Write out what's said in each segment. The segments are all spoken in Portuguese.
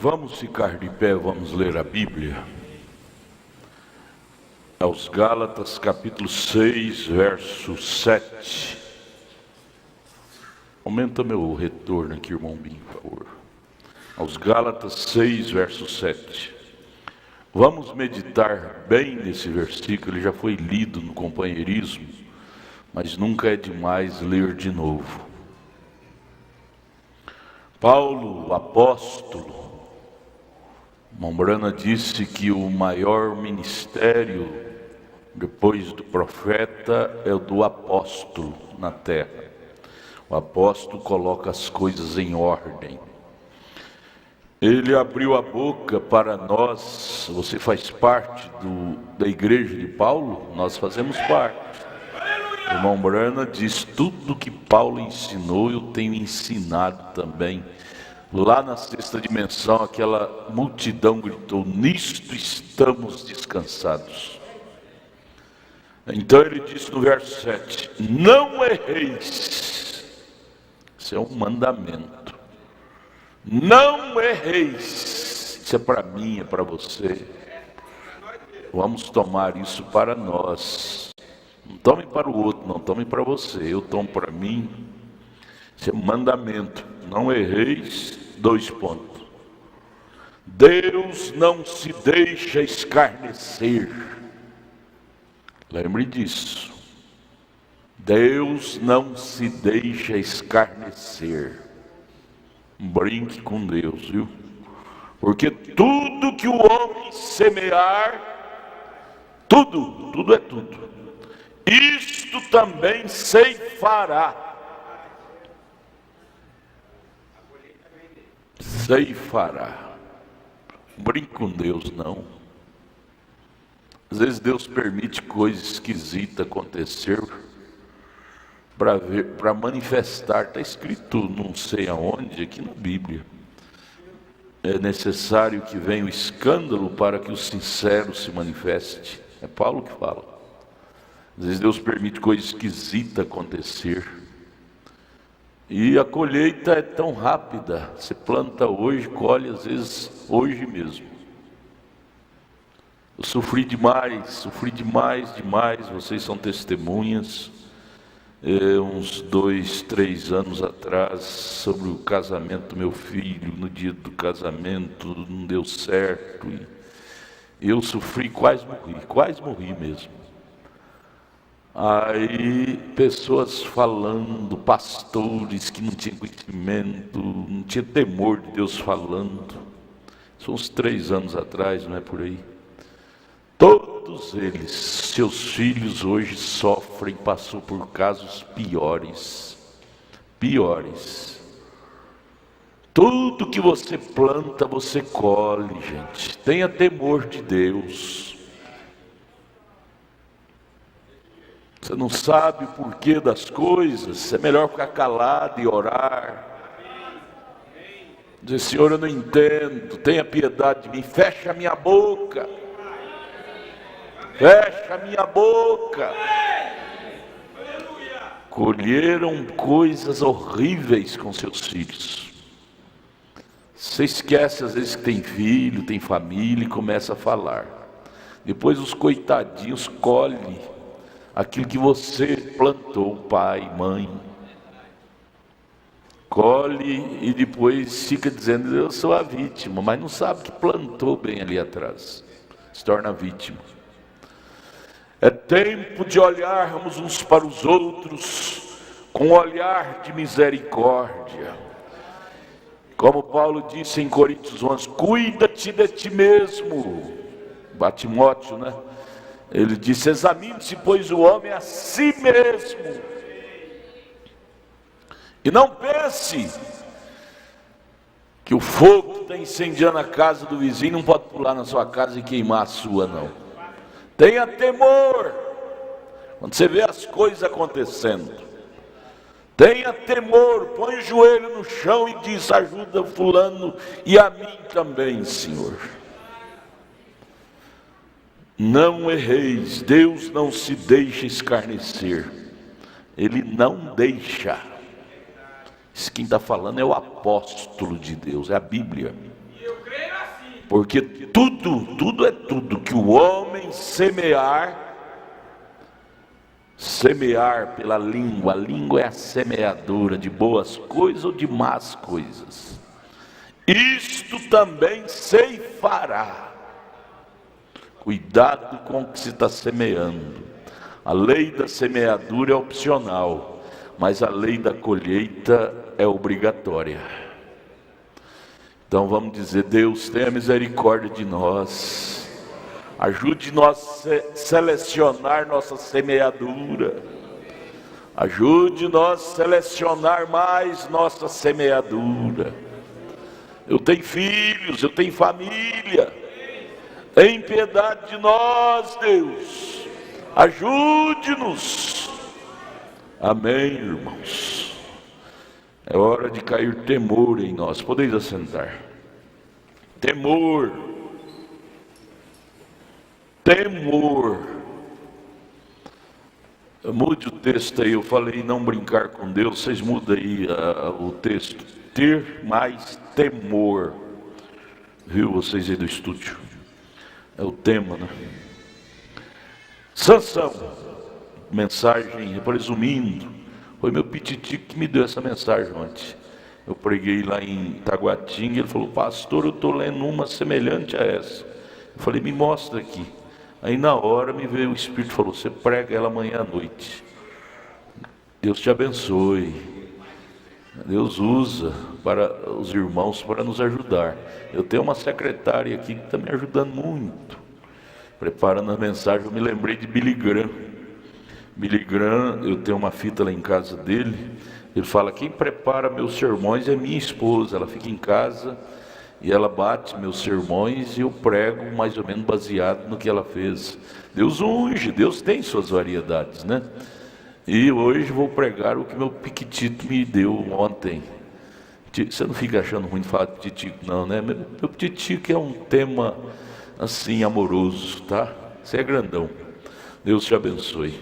Vamos ficar de pé, vamos ler a Bíblia. Aos Gálatas, capítulo 6, verso 7. Aumenta meu retorno aqui, irmão Bim, por favor. Aos Gálatas 6, verso 7. Vamos meditar bem nesse versículo, ele já foi lido no companheirismo, mas nunca é demais ler de novo. Paulo, apóstolo, Mombrana disse que o maior ministério, depois do profeta, é o do apóstolo na terra. O apóstolo coloca as coisas em ordem. Ele abriu a boca para nós. Você faz parte da igreja de Paulo? Nós fazemos parte. O irmão Brana diz: tudo que Paulo ensinou eu tenho ensinado também. Lá na sexta dimensão, aquela multidão gritou: nisto estamos descansados. Então ele diz no verso 7: não erreis. Isso é um mandamento. Não erreis. Isso é para mim, é para você. Vamos tomar isso para nós. Não tome para o outro, não tome para você. Eu tomo para mim. Isso é um mandamento. Não erreis. 2 pontos. Deus não se deixa escarnecer. Lembre disso. Deus não se deixa escarnecer. Brinque com Deus, viu? Porque tudo que o homem semear, tudo é tudo, isto também ceifará. Ceifará. Brinque com Deus, não. Às vezes Deus permite coisa esquisita acontecer para manifestar. Está escrito não sei aonde, aqui na Bíblia. É necessário que venha o escândalo para que o sincero se manifeste. É Paulo que fala. Às vezes Deus permite coisa esquisita acontecer. E a colheita é tão rápida. Você planta hoje, colhe às vezes hoje mesmo. Eu sofri demais. Vocês são testemunhas. Uns 2, 3 anos atrás, sobre o casamento do meu filho. No dia do casamento não deu certo. E eu sofri, quase morri mesmo. Aí pessoas falando, pastores que não tinham conhecimento, não tinham temor de Deus falando. São uns 3 anos atrás, não é por aí. Todos eles, seus filhos hoje sofrem, passou por casos piores. Tudo que você planta, você colhe, gente. Tenha temor de Deus. Você não sabe o porquê das coisas, é melhor ficar calado e orar. Dizer: Senhor, eu não entendo, tenha piedade de mim, fecha a minha boca. Fecha a minha boca. Colheram coisas horríveis com seus filhos. Você esquece às vezes que tem filho, tem família e começa a falar. Depois os coitadinhos colhem aquilo que você plantou, pai, mãe. Colhe e depois fica dizendo: eu sou a vítima, mas não sabe que plantou bem ali atrás. Se torna vítima. É tempo de olharmos uns para os outros com olhar de misericórdia. Como Paulo disse em Coríntios 11: cuida-te de ti mesmo. Timóteo, né? Ele disse: examine-se, pois, o homem a si mesmo. E não pense que o fogo que está incendiando a casa do vizinho não pode pular na sua casa e queimar a sua, não. Tenha temor. Quando você vê as coisas acontecendo, tenha temor, põe o joelho no chão e diz: ajuda fulano e a mim também, Senhor. Não erreis. Deus não se deixa escarnecer. Ele não deixa. Quem está falando é o apóstolo de Deus, é a Bíblia. Porque tudo é tudo que o homem semear pela língua. A língua é a semeadura de boas coisas ou de más coisas. Isto também ceifará. Cuidado com o que se está semeando. A lei da semeadura é opcional, mas a lei da colheita é obrigatória. Então vamos dizer: Deus, tenha misericórdia de nós. Ajude-nos a selecionar nossa semeadura. Ajude-nos a selecionar mais nossa semeadura. Eu tenho filhos, eu tenho família. Tem piedade de nós, Deus. Ajude-nos. Amém, irmãos. É hora de cair temor em nós. Podeis assentar. Temor. Mude o texto aí. Eu falei não brincar com Deus. Vocês mudam aí o texto. Ter mais temor. Viu, vocês aí do estúdio? É o tema, né? Sansão. Mensagem, resumindo, foi meu pititi que me deu essa mensagem ontem. Eu preguei lá em Taguatinga, ele falou: pastor, eu estou lendo uma semelhante a essa. Eu falei: me mostra aqui. Aí na hora me veio o Espírito e falou: você prega ela amanhã à noite. Deus te abençoe. Deus usa para os irmãos para nos ajudar. Eu tenho uma secretária aqui que está me ajudando muito, preparando a mensagem. Eu me lembrei de Billy Graham. Billy Graham, eu tenho uma fita lá em casa dele. Ele fala: quem prepara meus sermões é minha esposa. Ela fica em casa e ela bate meus sermões e eu prego mais ou menos baseado no que ela fez. Deus unge, Deus tem suas variedades, né? E hoje vou pregar o que meu piquitito me deu ontem. Você não fica achando ruim de falar de pititico, não, né? Meu pititico é um tema assim amoroso, tá? Você é grandão. Deus te abençoe.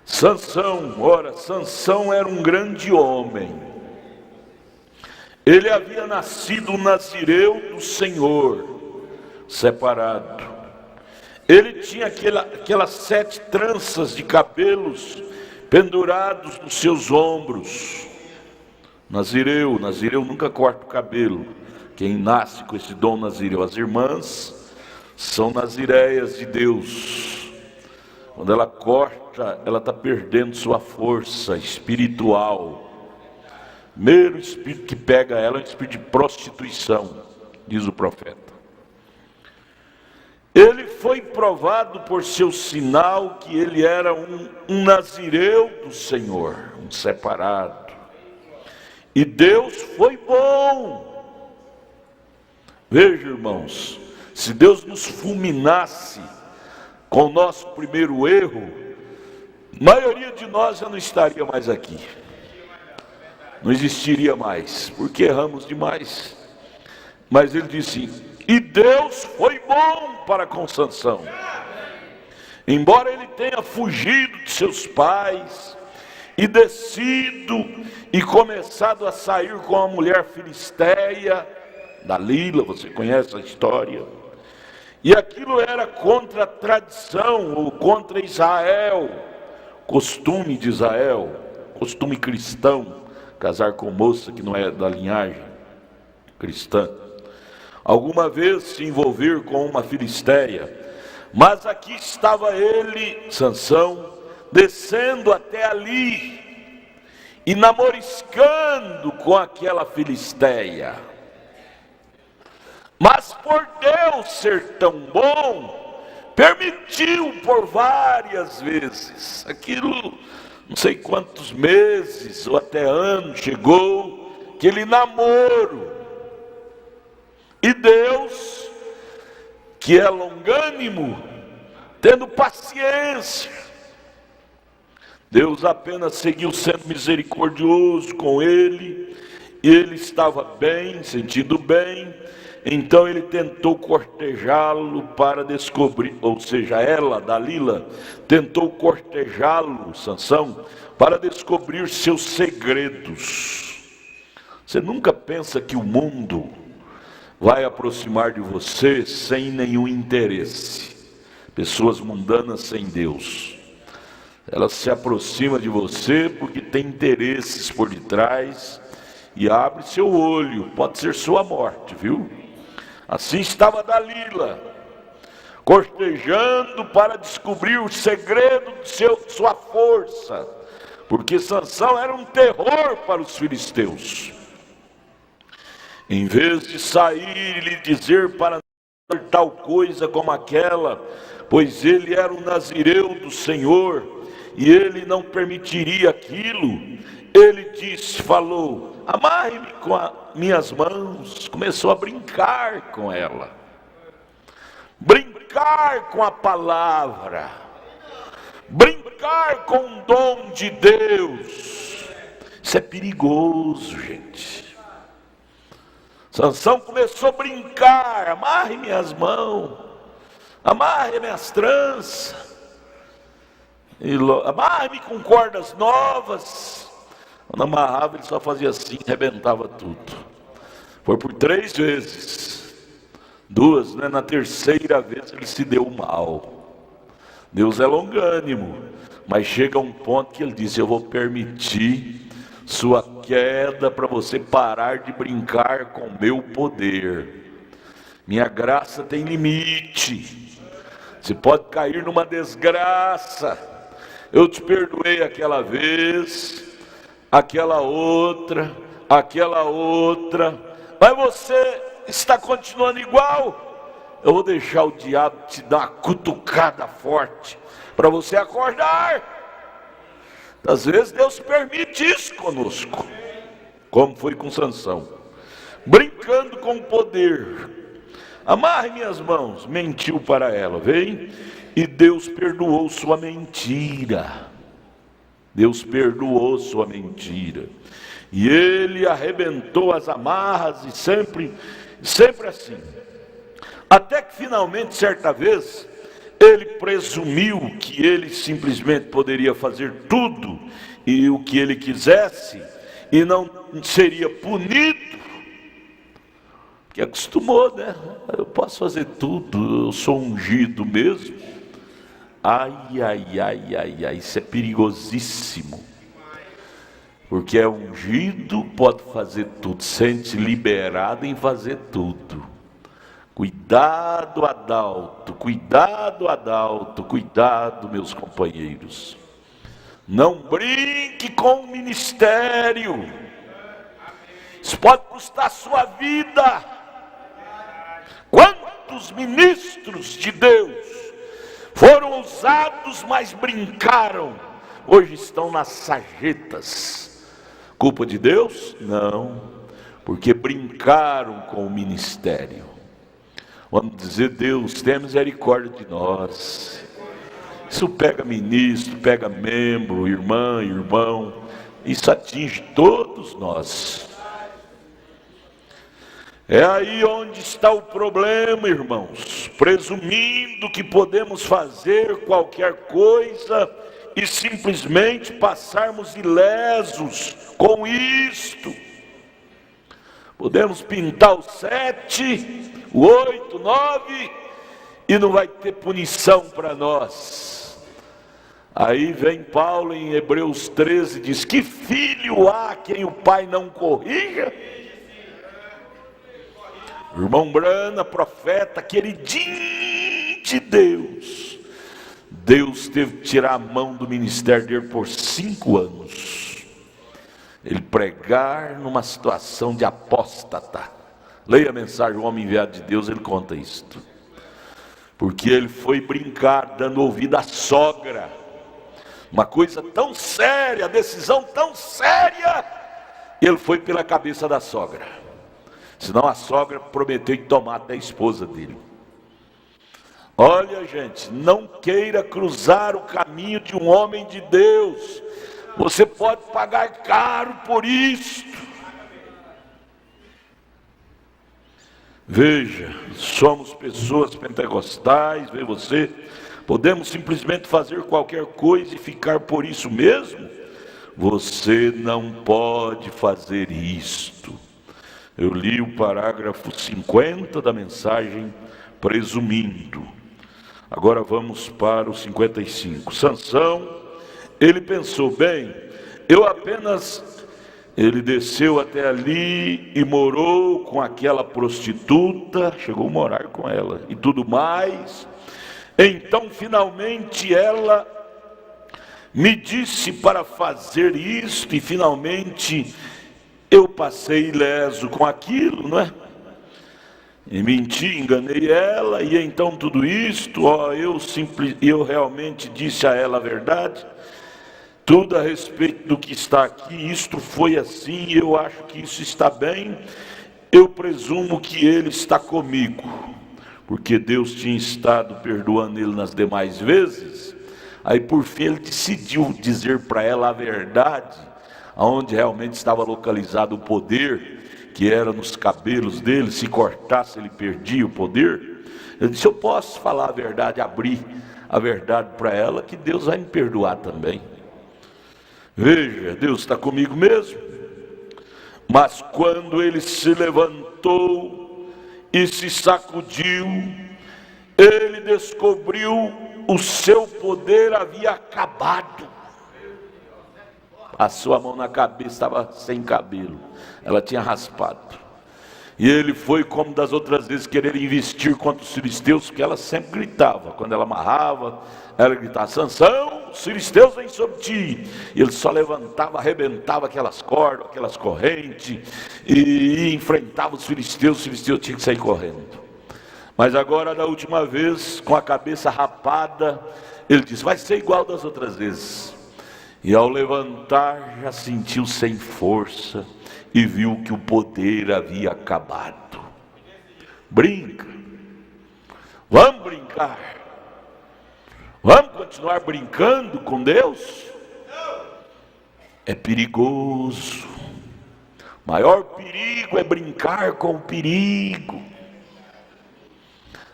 Sansão, ora, Sansão era um grande homem. Ele havia nascido nazireu do Senhor, separado. Ele tinha aquelas 7 tranças de cabelos pendurados nos seus ombros. Nazireu nunca corta o cabelo. Quem nasce com esse dom nazireu, as irmãs, são nazireias de Deus. Quando ela corta, ela está perdendo sua força espiritual. Primeiro espírito que pega ela é o espírito de prostituição, diz o profeta. Ele foi provado por seu sinal que ele era um nazireu do Senhor, um separado. E Deus foi bom. Veja, irmãos, se Deus nos fulminasse com o nosso primeiro erro, a maioria de nós já não estaria mais aqui. Não existiria mais, porque erramos demais. Mas ele disse: e Deus foi bom para com Sansão. Embora ele tenha fugido de seus pais e descido e começado a sair com a mulher filisteia, Dalila, você conhece a história. E aquilo era contra a tradição, ou contra Israel, costume de Israel, costume cristão, casar com moça que não é da linhagem cristã. Alguma vez se envolver com uma filisteia. Mas aqui estava ele, Sansão, descendo até ali e namoriscando com aquela filisteia. Mas por Deus ser tão bom, permitiu por várias vezes, aquilo, não sei quantos meses ou até anos, chegou aquele namoro. E Deus, que é longânimo, tendo paciência, Deus apenas seguiu sendo misericordioso com ele, e ele estava bem, sentindo bem. Então ele tentou cortejá-lo para descobrir, ou seja, ela, Dalila, tentou cortejá-lo, Sansão, para descobrir seus segredos. Você nunca pensa que o mundo vai aproximar de você sem nenhum interesse. Pessoas mundanas sem Deus, elas se aproximam de você porque tem interesses por detrás e abre seu olho, pode ser sua morte, viu? Assim estava Dalila, cortejando para descobrir o segredo de sua força, porque Sansão era um terror para os filisteus. Em vez de sair e lhe dizer para não fazer tal coisa como aquela, pois ele era um nazireu do Senhor e ele não permitiria aquilo, ele falou: amarre-me com as minhas mãos. Começou a brincar com ela, brincar com a palavra, brincar com o dom de Deus. Isso é perigoso, gente. Sansão começou a brincar: amarre minhas mãos, amarre minhas tranças, amarre-me com cordas novas. Quando amarrava, ele só fazia assim, arrebentava tudo. Foi por 3 vezes, 2, né? Na terceira vez ele se deu mal. Deus é longânimo, mas chega um ponto que ele diz: eu vou permitir sua queda para você parar de brincar com meu poder. Minha graça tem limite. Você pode cair numa desgraça. Eu te perdoei aquela vez, aquela outra, mas você está continuando igual. Eu vou deixar o diabo te dar uma cutucada forte para você acordar. Às vezes Deus permite isso conosco, como foi com Sansão, brincando com o poder. Amarre minhas mãos, mentiu para ela, vem, e Deus perdoou sua mentira. Deus perdoou sua mentira, e ele arrebentou as amarras, e sempre assim, até que finalmente, certa vez, ele presumiu que ele simplesmente poderia fazer tudo e o que ele quisesse e não seria punido, porque acostumou, né? Eu posso fazer tudo, eu sou ungido mesmo. Ai, isso é perigosíssimo, porque é ungido, pode fazer tudo, sente liberado em fazer tudo. Cuidado, Adalto, cuidado, meus companheiros. Não brinque com o ministério. Isso pode custar sua vida. Quantos ministros de Deus foram ousados, mas brincaram, hoje estão nas sarjetas. Culpa de Deus? Não, porque brincaram com o ministério. Vamos dizer: Deus, tenha misericórdia de nós. Isso pega ministro, pega membro, irmã, irmão, isso atinge todos nós. É aí onde está o problema, irmãos, presumindo que podemos fazer qualquer coisa e simplesmente passarmos ilesos com isto. Podemos pintar o 7, o 8, 9 e não vai ter punição para nós. Aí vem Paulo em Hebreus 13 e diz: que filho há quem o pai não corrija? Irmão Brana, profeta, queridinho de Deus, Deus teve que tirar a mão do ministério dele por 5 anos. Ele pregar numa situação de apóstata. Leia a mensagem O Homem Enviado de Deus, ele conta isto. Porque ele foi brincar, dando ouvido à sogra. Uma coisa tão séria, decisão tão séria, ele foi pela cabeça da sogra. Senão a sogra prometeu tomar até a esposa dele. Olha, gente, não queira cruzar o caminho de um homem de Deus. Você pode pagar caro por isto. Veja, somos pessoas pentecostais, vê você, podemos simplesmente fazer qualquer coisa e ficar por isso mesmo? Você não pode fazer isto. Eu li o parágrafo 50 da mensagem, presumindo. Agora vamos para o 55. Sansão, ele pensou, bem, ele desceu até ali e morou com aquela prostituta, chegou a morar com ela e tudo mais. Então finalmente ela me disse para fazer isto e finalmente eu passei ileso com aquilo, não é? E menti, enganei ela, e então tudo isto, eu realmente disse a ela a verdade, tudo a respeito do que está aqui, isto foi assim, eu acho que isso está bem, eu presumo que ele está comigo, porque Deus tinha estado perdoando ele nas demais vezes. Aí por fim ele decidiu dizer para ela a verdade, aonde realmente estava localizado o poder, que era nos cabelos dele. Se cortasse ele perdia o poder. Ele disse, eu posso falar a verdade, abrir a verdade para ela, que Deus vai me perdoar também. Veja, Deus está comigo mesmo. Mas quando ele se levantou e se sacudiu, ele descobriu o seu poder havia acabado. Passou a mão na cabeça, estava sem cabelo, ela tinha raspado. E ele foi, como das outras vezes, querer investir contra os filisteus, porque ela sempre gritava. Quando ela amarrava, ela gritava, Sansão, os filisteus vêm sobre ti. E ele só levantava, arrebentava aquelas cordas, aquelas correntes, e enfrentava os filisteus tinham que sair correndo. Mas agora, da última vez, com a cabeça rapada, ele disse, vai ser igual das outras vezes. E ao levantar, já sentiu sem força e viu que o poder havia acabado. Brinca. Vamos brincar. Vamos continuar brincando com Deus? É perigoso. O maior perigo é brincar com o perigo.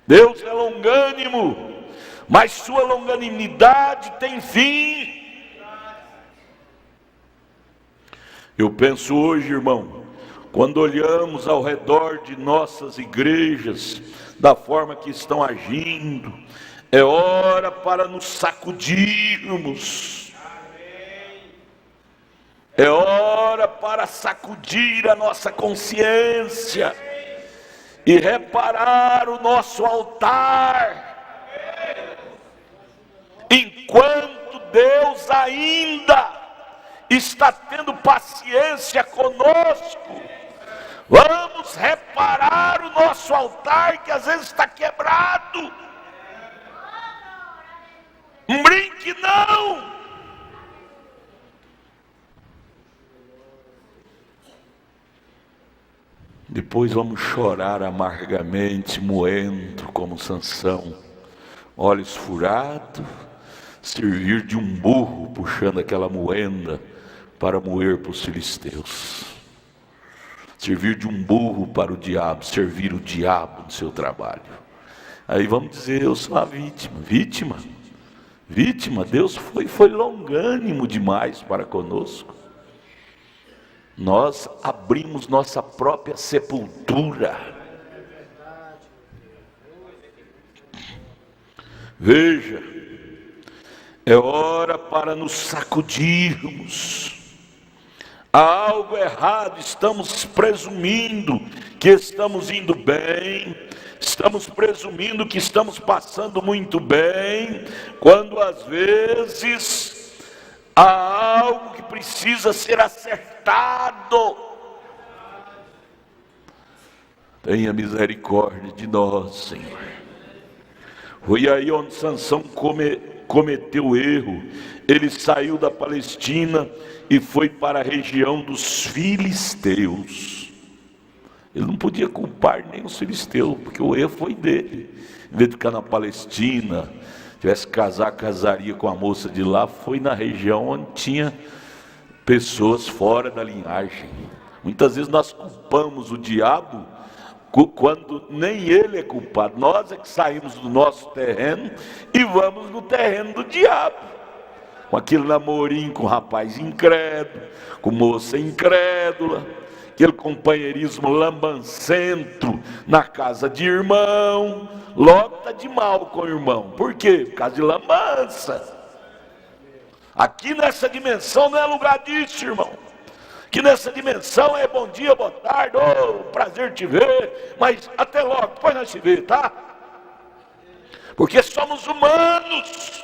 Deus é longânimo, mas sua longanimidade tem fim. Eu penso hoje, irmão, quando olhamos ao redor de nossas igrejas, da forma que estão agindo, é hora para nos sacudirmos. É hora para sacudir a nossa consciência e reparar o nosso altar, enquanto Deus ainda está tendo paciência conosco. Vamos reparar o nosso altar, que às vezes está quebrado. Não brinque não. Depois vamos chorar amargamente, moendo como Sansão, olhos furados, servir de um burro puxando aquela moenda para moer para os filisteus. Servir de um burro para o diabo, servir o diabo no seu trabalho. Aí vamos dizer, eu sou a vítima. Deus foi longânimo demais para conosco. Nós abrimos nossa própria sepultura. Veja, é hora para nos sacudirmos. Há algo errado, estamos presumindo que estamos indo bem, estamos presumindo que estamos passando muito bem, quando às vezes há algo que precisa ser acertado. Tenha misericórdia de nós, Senhor. Foi aí onde Sansão cometeu erro. Ele saiu da Palestina e foi para a região dos filisteus. Ele não podia culpar nem os filisteus, porque o erro foi dele. Em vez de ficar na Palestina, tivesse que casaria com a moça de lá, foi na região onde tinha pessoas fora da linhagem. Muitas vezes nós culpamos o diabo quando nem ele é culpado. Nós é que saímos do nosso terreno e vamos no terreno do diabo, com aquele namorinho com rapaz incrédulo, com moça incrédula, aquele companheirismo lambancento na casa de irmão, logo está de mal com o irmão. Por quê? Por causa de lambança. Aqui nessa dimensão não é lugar disso, irmão. Aqui nessa dimensão é bom dia, boa tarde, prazer te ver, mas até logo, depois nós te ver, tá? Porque somos humanos.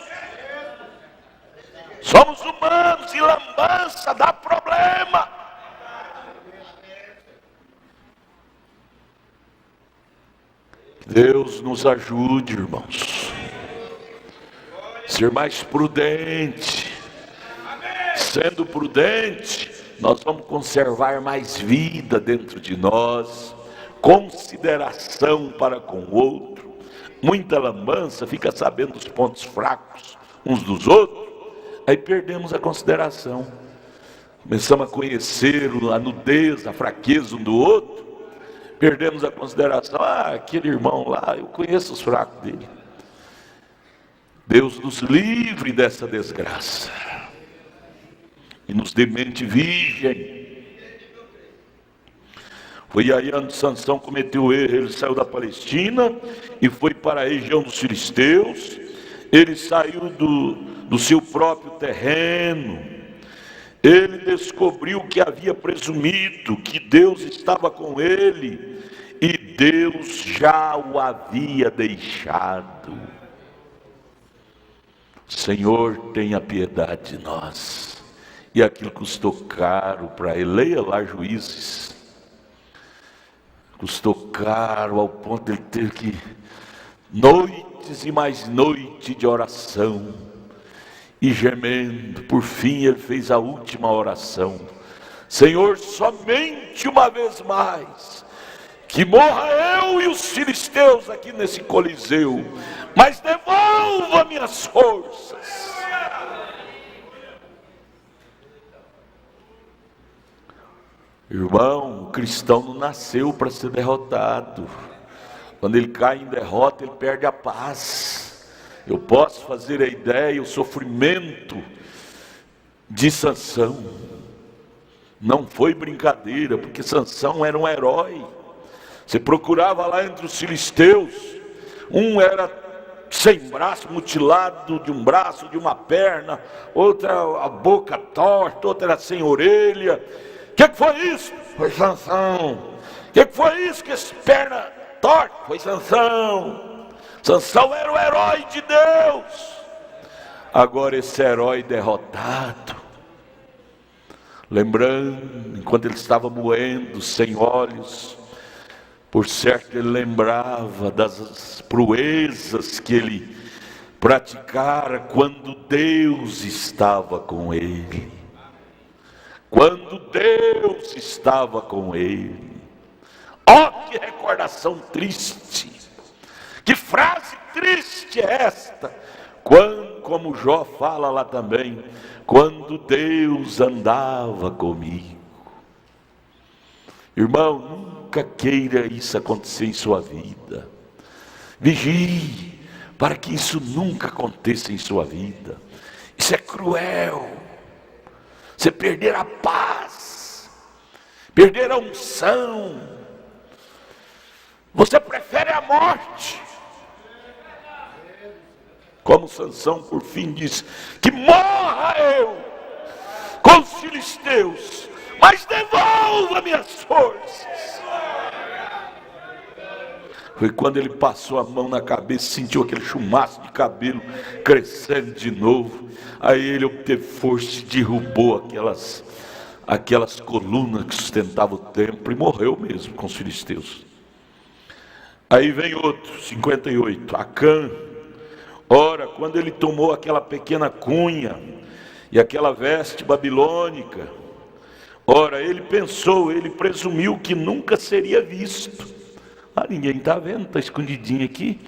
Somos humanos e lambança dá problema. Deus nos ajude, irmãos. Ser mais prudente. Sendo prudente, nós vamos conservar mais vida dentro de nós, consideração para com o outro. Muita lambança, fica sabendo dos pontos fracos uns dos outros, aí perdemos a consideração. Começamos a conhecer a nudez, a fraqueza um do outro, perdemos a consideração. Aquele irmão lá, eu conheço os fracos dele. Deus nos livre dessa desgraça e nos dê mente virgem. Foi aí onde Sansão cometeu o erro. Ele saiu da Palestina e foi para a região dos filisteus. Ele saiu do seu próprio terreno. Ele descobriu que havia presumido que Deus estava com ele, e Deus já o havia deixado. Senhor, tenha piedade de nós. E aquilo custou caro para ele. Leia lá Juízes. Custou caro ao ponto de ele ter que noites e mais noites de oração e gemendo. Por fim ele fez a última oração: Senhor, somente uma vez mais, que morra eu e os filisteus aqui nesse coliseu, mas devolva minhas forças. Irmão, o cristão não nasceu para ser derrotado. Quando ele cai em derrota, ele perde a paz. Eu posso fazer a ideia, o sofrimento de Sansão não foi brincadeira, porque Sansão era um herói. Você procurava lá entre os filisteus, um era sem braço, mutilado de um braço, de uma perna, outra a boca torta, outra era sem orelha. O que foi isso? Foi Sansão. O que foi isso? Que essa perna torta? Foi Sansão. Sansão era o herói de Deus. Agora esse herói derrotado, lembrando, enquanto ele estava moendo, sem olhos, por certo ele lembrava das proezas que ele praticara quando Deus estava com ele. Quando Deus estava com ele. Que recordação triste. Que frase triste é esta. Como Jó fala lá também, quando Deus andava comigo. Irmão, nunca queira isso acontecer em sua vida. Vigie para que isso nunca aconteça em sua vida. Isso é cruel. Você perder a paz, perder a unção. Você prefere a morte. Como Sansão por fim diz: que morra eu com os filisteus, mas devolva minhas forças. Foi quando ele passou a mão na cabeça, sentiu aquele chumaço de cabelo crescendo de novo. Aí ele obteve força e derrubou aquelas colunas que sustentavam o templo e morreu mesmo com os filisteus. Aí vem outro, 58, Acã. Ora, quando ele tomou aquela pequena cunha e aquela veste babilônica, ora, ele pensou, ele presumiu que nunca seria visto. Ninguém está vendo, está escondidinho aqui.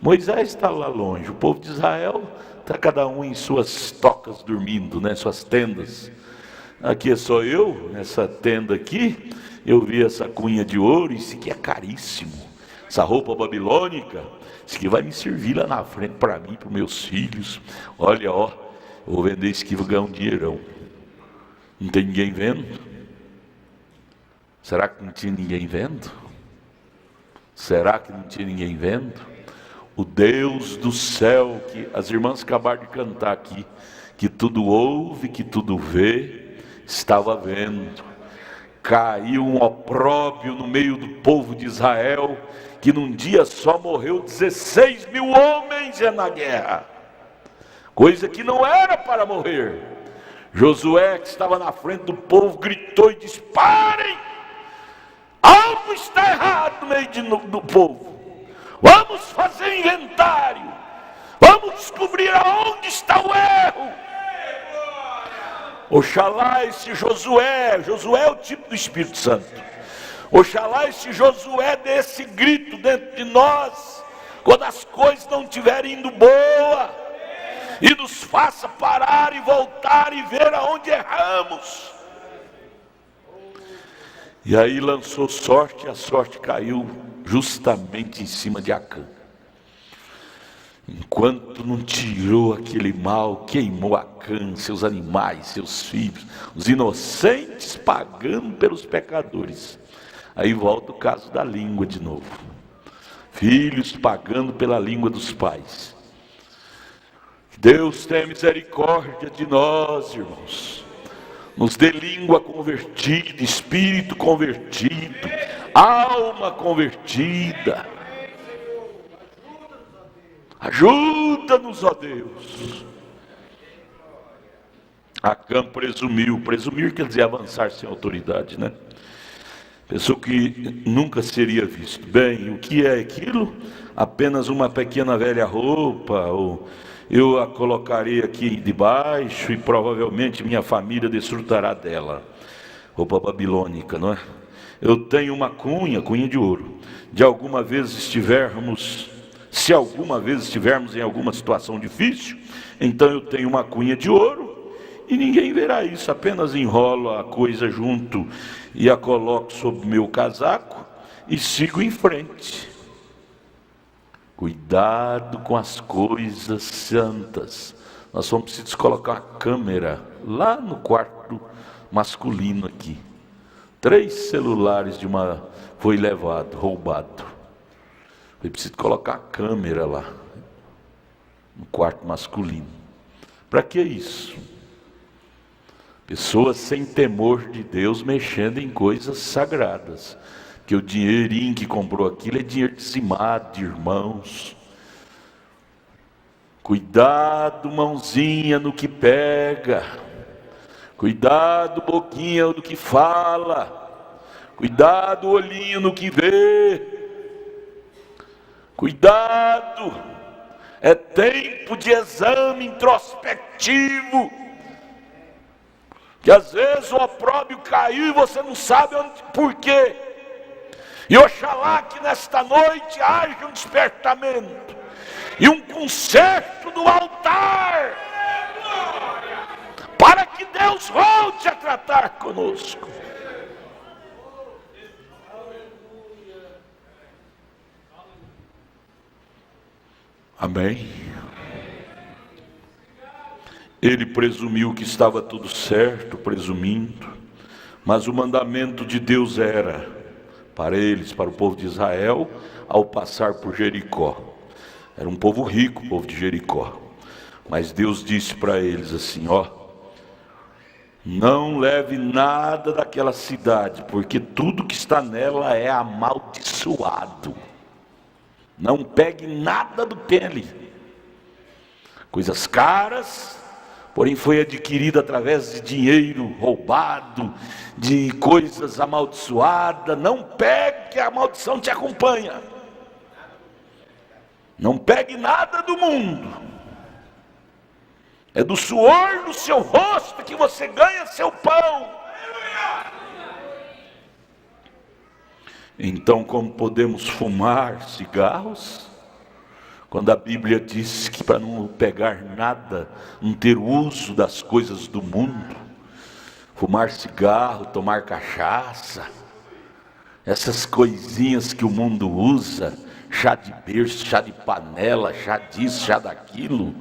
Moisés está lá longe, o povo de Israel está cada um em suas tocas dormindo, né, suas tendas. Aqui é só eu, nessa tenda aqui, eu vi essa cunha de ouro, isso aqui é caríssimo. Essa roupa babilônica, isso aqui vai me servir lá na frente para mim, para os meus filhos. Olha, eu vou vender isso aqui, vou ganhar um dinheirão. Não tem ninguém vendo? Será que não tinha ninguém vendo? Será que não tinha ninguém vendo? O Deus do céu, que as irmãs acabaram de cantar aqui, que tudo ouve, que tudo vê, estava vendo. Caiu um opróbrio no meio do povo de Israel, que num dia só morreu 16 mil homens na guerra, coisa que não era para morrer. Josué, que estava na frente do povo, gritou e disse: parem! Algo está errado no meio do povo. Vamos fazer inventário. Vamos descobrir aonde está o erro. Oxalá esse Josué é o tipo do Espírito Santo. Oxalá esse Josué dê esse grito dentro de nós, quando as coisas não estiverem indo boa, e nos faça parar e voltar e ver aonde erramos. E aí lançou sorte, e a sorte caiu justamente em cima de Acã. Enquanto não tirou aquele mal, queimou Acã, seus animais, seus filhos, os inocentes pagando pelos pecadores. Aí volta o caso da língua de novo. Filhos pagando pela língua dos pais. Deus tenha misericórdia de nós, irmãos. Nos dê língua convertida, espírito convertido, alma convertida. Ajuda-nos, ó Deus. Acã presumiu. Presumir quer dizer avançar sem autoridade, né? Pensou que nunca seria visto. Bem, o que é aquilo? Apenas uma pequena velha roupa, ou eu a colocarei aqui debaixo e provavelmente minha família desfrutará dela. Roupa babilônica, não é? Eu tenho uma cunha de ouro. Se alguma vez estivermos em alguma situação difícil, então eu tenho uma cunha de ouro e ninguém verá isso. Apenas enrolo a coisa junto e a coloco sobre o meu casaco e sigo em frente. Cuidado com as coisas santas. Nós vamos precisar colocar uma câmera lá no quarto masculino aqui. 3 celulares foi roubado. Eu preciso colocar a câmera lá no quarto masculino. Para que isso? Pessoas sem temor de Deus mexendo em coisas sagradas. Que o dinheirinho que comprou aquilo é dinheiro dizimado de irmãos. Cuidado, mãozinha, no que pega. Cuidado, boquinha, no que fala. Cuidado, olhinho, no que vê. Cuidado. É tempo de exame introspectivo. Que às vezes o opróbrio caiu e você não sabe por quê. E oxalá que nesta noite haja um despertamento e um conserto do altar, para que Deus volte a tratar conosco. Amém? Ele presumiu que estava tudo certo, presumindo, mas o mandamento de Deus era para eles, para o povo de Israel, ao passar por Jericó. Era um povo rico, o povo de Jericó. Mas Deus disse para eles assim, não leve nada daquela cidade, porque tudo que está nela é amaldiçoado. Não pegue nada do que tem ali. Coisas caras, porém foi adquirida através de dinheiro roubado, de coisas amaldiçoadas. Não pegue, que a maldição te acompanha. Não pegue nada do mundo. É do suor do seu rosto que você ganha seu pão. Então, como podemos fumar cigarros? Quando a Bíblia diz que para não pegar nada, não ter uso das coisas do mundo, fumar cigarro, tomar cachaça, essas coisinhas que o mundo usa, chá de berço, chá de panela, chá disso, chá daquilo.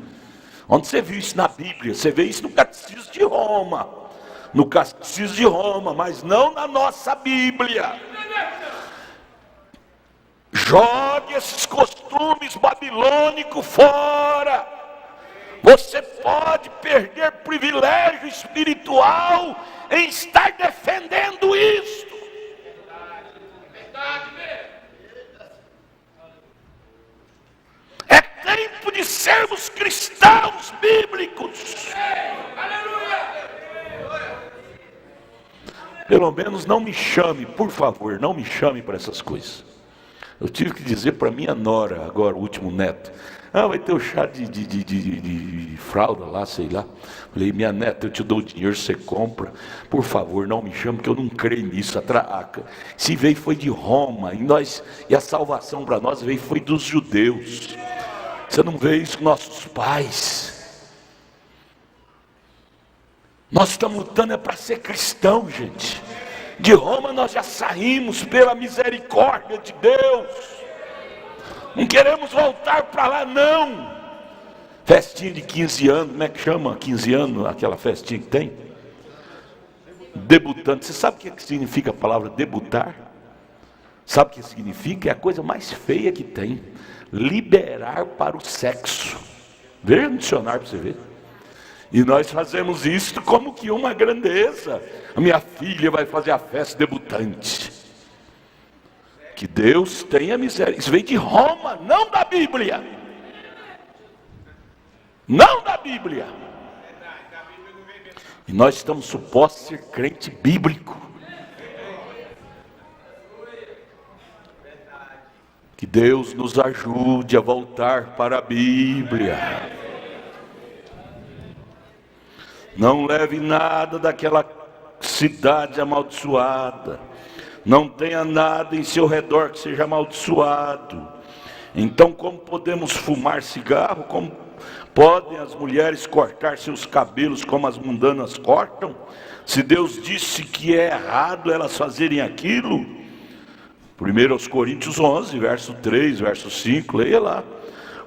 Onde você viu isso na Bíblia? Você vê isso no Catecismo de Roma. no Catecismo de Roma, mas não na nossa Bíblia. Jogue esses costumes babilônicos fora. Você pode perder privilégio espiritual em estar defendendo isso. É tempo de sermos cristãos bíblicos. Pelo menos não me chame, por favor, não me chame para essas coisas. Eu tive que dizer para minha nora, agora o último neto, vai ter o chá de fralda lá, sei lá. Falei, minha neta, eu te dou o dinheiro, você compra. Por favor, não me chame, que eu não creio nisso. Se veio foi de Roma, e a salvação para nós veio foi dos judeus. Você não vê isso com nossos pais. Nós estamos lutando para ser cristão, gente. De Roma nós já saímos pela misericórdia de Deus. Não queremos voltar para lá, não. Festinha de 15 anos, como é que chama 15 anos, aquela festinha que tem? Debutante. Você sabe o que significa a palavra debutar? Sabe o que significa? É a coisa mais feia que tem. Liberar para o sexo. Veja no dicionário para você ver. E nós fazemos isso como que uma grandeza. A minha filha vai fazer a festa debutante. Que Deus tenha miséria. Isso veio de Roma, não da Bíblia. Não da Bíblia. E nós estamos supostos a ser crente bíblico. Que Deus nos ajude a voltar para a Bíblia. Não leve nada daquela cidade amaldiçoada. Não tenha nada em seu redor que seja amaldiçoado. Então, como podemos fumar cigarro? Como podem as mulheres cortar seus cabelos como as mundanas cortam? Se Deus disse que é errado elas fazerem aquilo. 1 Coríntios 11, verso 3, verso 5, leia lá.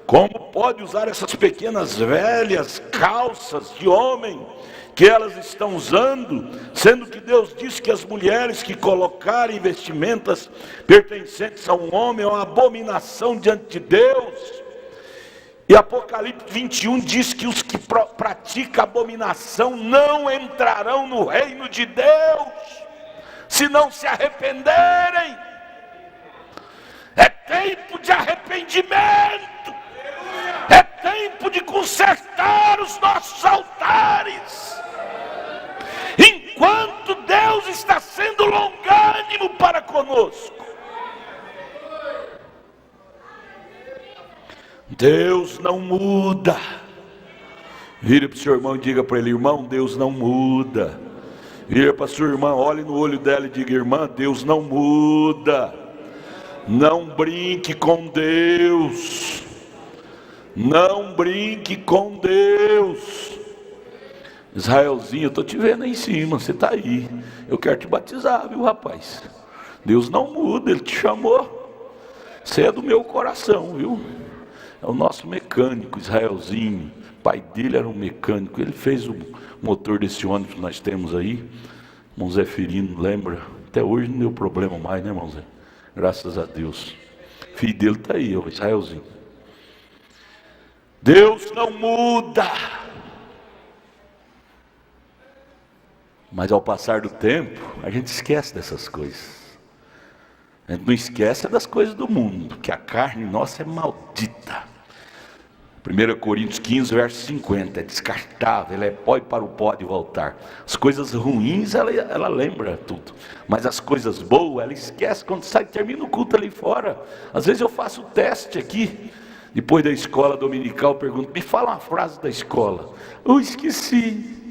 Como pode usar essas pequenas velhas calças de homem que elas estão usando, sendo que Deus disse que as mulheres que colocarem vestimentas pertencentes a um homem é uma abominação diante de Deus? E Apocalipse 21 diz que os que praticam abominação não entrarão no reino de Deus, se não se arrependerem. É tempo de arrependimento. É tempo de consertar os nossos altares. Enquanto Deus está sendo longânimo para conosco. Deus não muda. Vira para o seu irmão e diga para ele: irmão, Deus não muda. Vira para a sua irmã, olhe no olho dela e diga: irmã, Deus não muda. Não brinque com Deus. Não brinque com Deus. Israelzinho, eu estou te vendo aí em cima, você está aí. Eu quero te batizar, viu, rapaz? Deus não muda, Ele te chamou. Você é do meu coração, viu? É o nosso mecânico, Israelzinho. O pai dele era um mecânico. Ele fez o motor desse ônibus que nós temos aí. Irmão Zé Ferino, lembra? Até hoje não deu problema mais, né, irmão Zé? Graças a Deus. O filho dele está aí, o Israelzinho. Deus não muda. Mas ao passar do tempo, a gente esquece dessas coisas. A gente não esquece das coisas do mundo, que a carne nossa é maldita. 1 Coríntios 15, verso 50, é descartável, ela é pó e para o pó de voltar. As coisas ruins, ela lembra tudo. Mas as coisas boas, ela esquece quando sai, termina o culto ali fora. Às vezes eu faço o teste aqui, depois da escola dominical, eu pergunto: me fala uma frase da escola. Eu esqueci.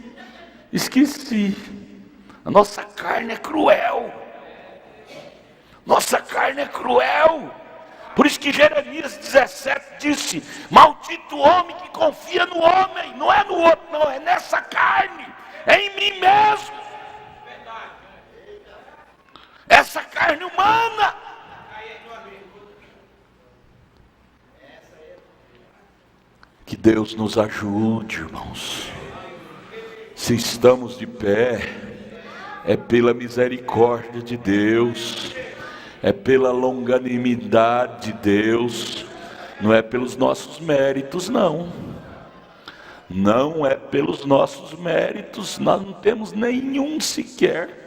A nossa carne é cruel. Nossa carne é cruel. Por isso que Jeremias 17 disse: maldito o homem que confia no homem. Não é no outro, não, é nessa carne, é em mim mesmo. Essa carne humana. Que Deus nos ajude, irmãos. Se estamos de pé, é pela misericórdia de Deus, é pela longanimidade de Deus, não é pelos nossos méritos, não. Não é pelos nossos méritos, nós não temos nenhum sequer.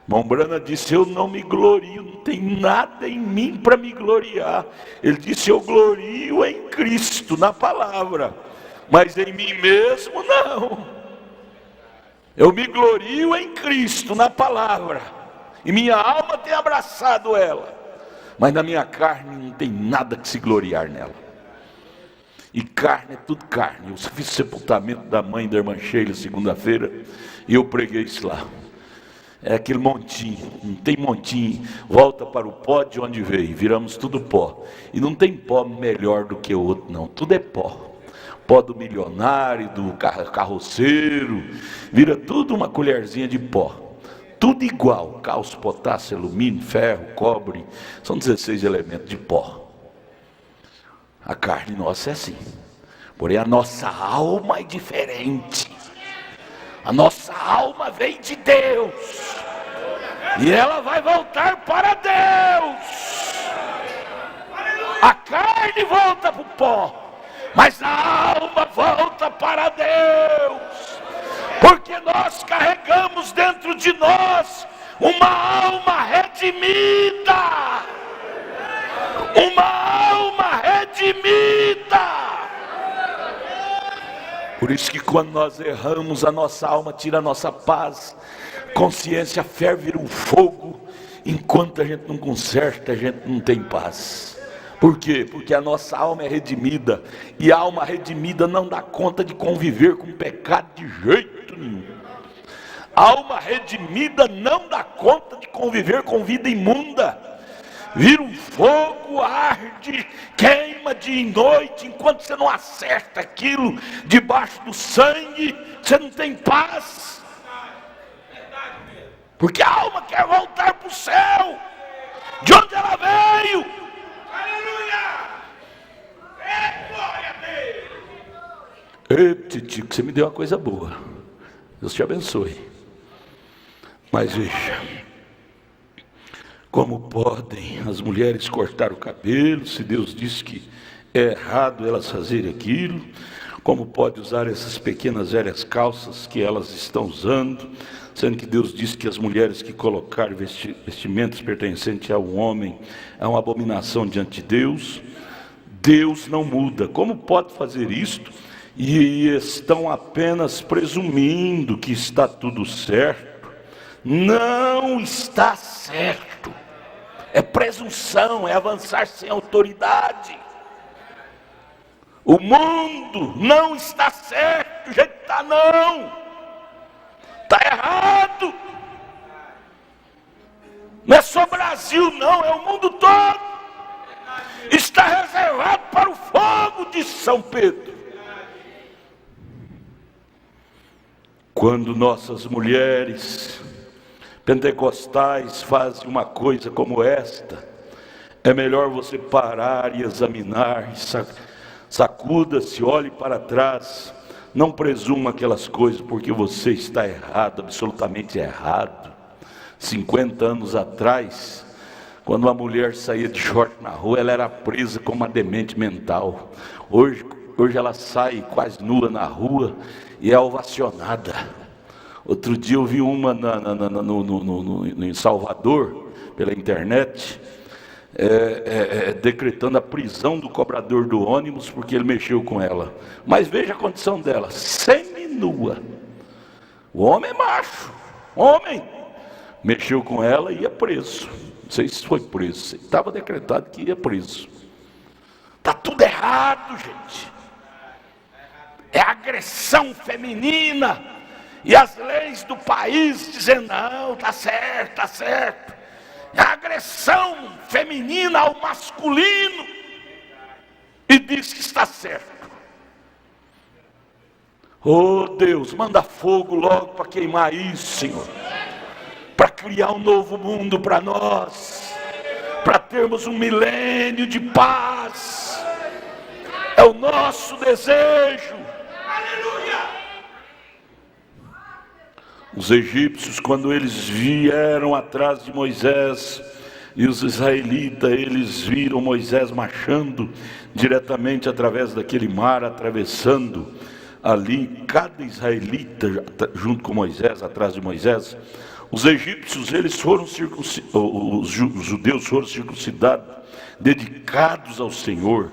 Irmão Brana disse: eu não me glorio, não tem nada em mim para me gloriar. Ele disse: eu glorio em Cristo, na palavra, mas em mim mesmo não. Eu me glorio em Cristo, na palavra, e minha alma tem abraçado ela, mas na minha carne não tem nada que se gloriar nela. E carne é tudo carne. Eu fiz o sepultamento da mãe da irmã Sheila segunda-feira, e eu preguei isso lá. É aquele montinho, não tem montinho, volta para o pó de onde veio, viramos tudo pó. E não tem pó melhor do que o outro, não, tudo é pó. Pó do milionário, do carroceiro, vira tudo uma colherzinha de pó. Tudo igual, cálcio, potássio, alumínio, ferro, cobre, são 16 elementos de pó. A carne nossa é assim, porém a nossa alma é diferente. A nossa alma vem de Deus, e ela vai voltar para Deus. A carne volta para o pó, mas a alma volta para Deus, porque nós carregamos dentro de nós uma alma redimida. Uma alma redimida. Por isso que quando nós erramos, a nossa alma tira a nossa paz, consciência ferve, vira um fogo. Enquanto a gente não conserta, a gente não tem paz. Por quê? Porque a nossa alma é redimida, e a alma redimida não dá conta de conviver com pecado de jeito nenhum. A alma redimida não dá conta de conviver com vida imunda. Vira um fogo, arde, queima dia e noite. Enquanto você não acerta aquilo debaixo do sangue, você não tem paz. Porque a alma quer voltar para o céu, de onde ela veio. Aleluia! Glória a Deus! Ei, Titico, você me deu uma coisa boa. Deus te abençoe. Mas veja, como podem as mulheres cortar o cabelo, se Deus diz que é errado elas fazerem aquilo? Como pode usar essas pequenas velhas calças que elas estão usando, sendo que Deus diz que as mulheres que colocarem vestimentos pertencentes ao homem é uma abominação diante de Deus? Deus não muda. Como pode fazer isto? E estão apenas presumindo que está tudo certo. Não está certo. É presunção, é avançar sem autoridade. O mundo não está certo, do jeito que está, não. Está errado. Não é só Brasil, não, é o mundo todo. Está reservado para o fogo de São Pedro. Quando nossas mulheres pentecostais fazem uma coisa como esta, é melhor você parar e examinar, sacuda-se, olhe para trás, não presuma aquelas coisas, porque você está errado, absolutamente errado. 50 anos atrás, quando uma mulher saía de short na rua, ela era presa como uma demente mental. Hoje ela sai quase nua na rua e é ovacionada. Outro dia eu vi uma em Salvador, pela internet, decretando a prisão do cobrador do ônibus porque ele mexeu com ela. Mas veja a condição dela, seminua. O homem é macho, homem, mexeu com ela e ia preso. Não sei se foi preso, estava decretado que ia preso. Está tudo errado, gente. É agressão feminina. E as leis do país dizendo: não, está certo, está certo. É agressão feminina ao masculino. E diz que está certo. Oh Deus, manda fogo logo para queimar isso, Senhor. Para criar um novo mundo para nós. Para termos um milênio de paz. É o nosso desejo. Os egípcios, quando eles vieram atrás de Moisés, e os israelitas, eles viram Moisés marchando diretamente através daquele mar, atravessando ali, cada israelita junto com Moisés, atrás de Moisés. Os egípcios, eles foram os judeus foram circuncidados, dedicados ao Senhor.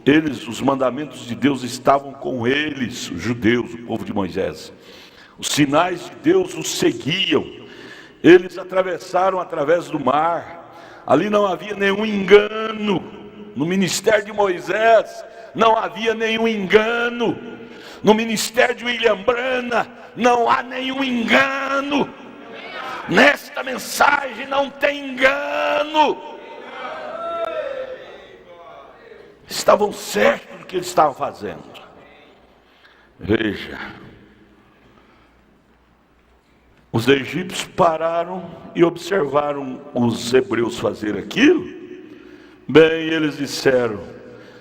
Eles, os mandamentos de Deus estavam com eles, os judeus, o povo de Moisés. Os sinais de Deus os seguiam. Eles atravessaram através do mar. Ali não havia nenhum engano. No ministério de Moisés não havia nenhum engano. No ministério de William Branham não há nenhum engano. Nesta mensagem não tem engano. Estavam certos do que eles estavam fazendo. Veja, os egípcios pararam e observaram os hebreus fazer aquilo. Bem, eles disseram: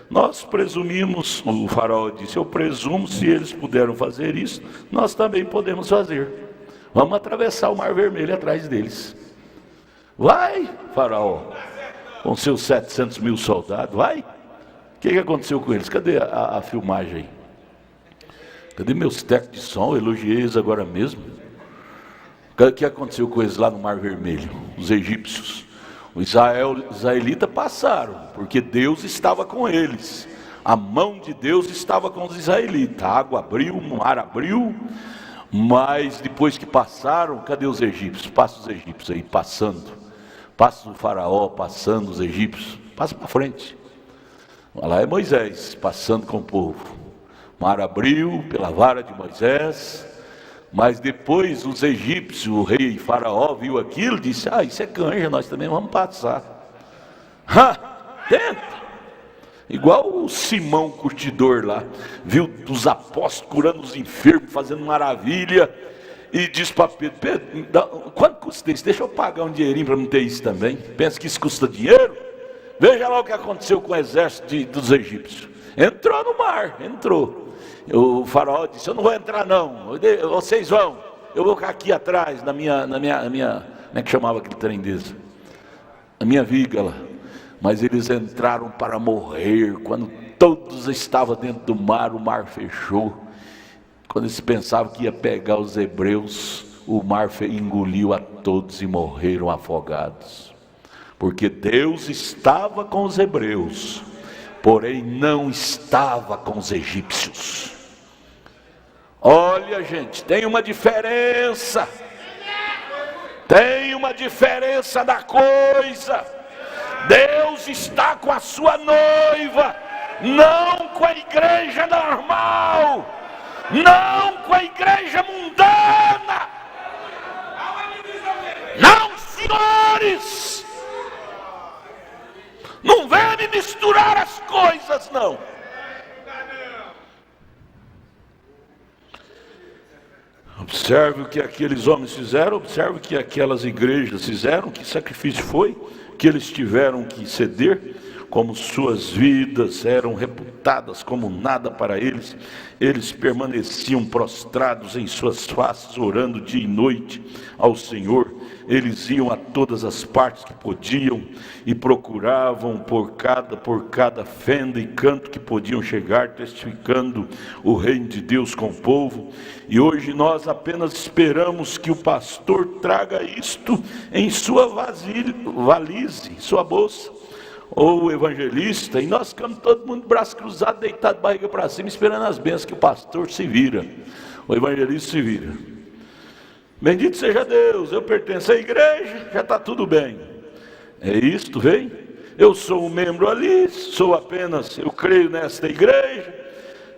nós presumimos, o faraó disse, eu presumo, se eles puderam fazer isso, nós também podemos fazer. Vamos atravessar o Mar Vermelho atrás deles. Vai, faraó, com seus 700 mil soldados, vai. O que aconteceu com eles? Cadê a filmagem? Cadê meus técnicos de som? Eu elogiei eles agora mesmo. O que aconteceu com eles lá no Mar Vermelho? Os egípcios. Os israelitas passaram, porque Deus estava com eles. A mão de Deus estava com os israelitas. A água abriu, o mar abriu. Mas depois que passaram, cadê os egípcios? Passa os egípcios aí, passando. Passa o faraó, passando os egípcios. Passa para frente. Lá é Moisés, passando com o povo. O mar abriu pela vara de Moisés. Mas depois os egípcios, o rei faraó, viu aquilo e disse: isso é canja, nós também vamos passar. Tenta. Igual o Simão curtidor lá, viu os apóstolos curando os enfermos, fazendo maravilha, e diz para Pedro: Pedro, quanto custa isso? Deixa eu pagar um dinheirinho para não ter isso também. Pensa que isso custa dinheiro? Veja lá o que aconteceu com o exército dos egípcios. Entrou no mar, entrou. O faraó disse: eu não vou entrar não, vocês vão, eu vou ficar aqui atrás, na minha como é que chamava aquele trem desse? Na minha viga lá. Mas eles entraram para morrer. Quando todos estavam dentro do mar, o mar fechou. Quando eles pensavam que ia pegar os hebreus, o mar engoliu a todos e morreram afogados. Porque Deus estava com os hebreus, porém não estava com os egípcios. Olha, gente, tem uma diferença. Tem uma diferença da coisa. Deus está com a sua noiva, não com a igreja normal, não com a igreja mundana. Não, senhores, não venha me misturar as coisas, não. Observe o que aqueles homens fizeram, observe o que aquelas igrejas fizeram, que sacrifício foi que eles tiveram que ceder, como suas vidas eram reputadas como nada para eles. Eles permaneciam prostrados em suas faces, orando dia e noite ao Senhor. Eles iam a todas as partes que podiam e procuravam por cada fenda e canto que podiam chegar, testificando o reino de Deus com o povo. E hoje nós apenas esperamos que o pastor traga isto em sua valise, sua bolsa, ou o evangelista, e nós ficamos todo mundo de braço cruzado, deitado, barriga para cima, esperando as bênçãos, que o pastor se vira, o evangelista se vira. Bendito seja Deus, eu pertenço à igreja, já está tudo bem. É isto, vem? Eu sou um membro ali, eu creio nesta igreja,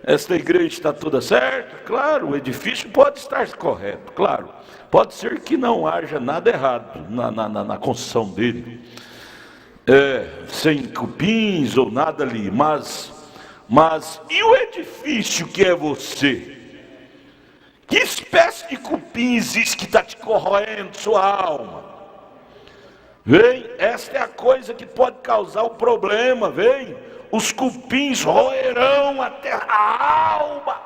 esta igreja está toda certa. Claro, o edifício pode estar correto, claro. Pode ser que não haja nada errado na construção dele. Sem cupins ou nada ali, mas e o edifício que é você? Que espécie de cupim existe que está te corroendo sua alma? Vem, esta é a coisa que pode causar o problema, vem. Os cupins roerão até a alma.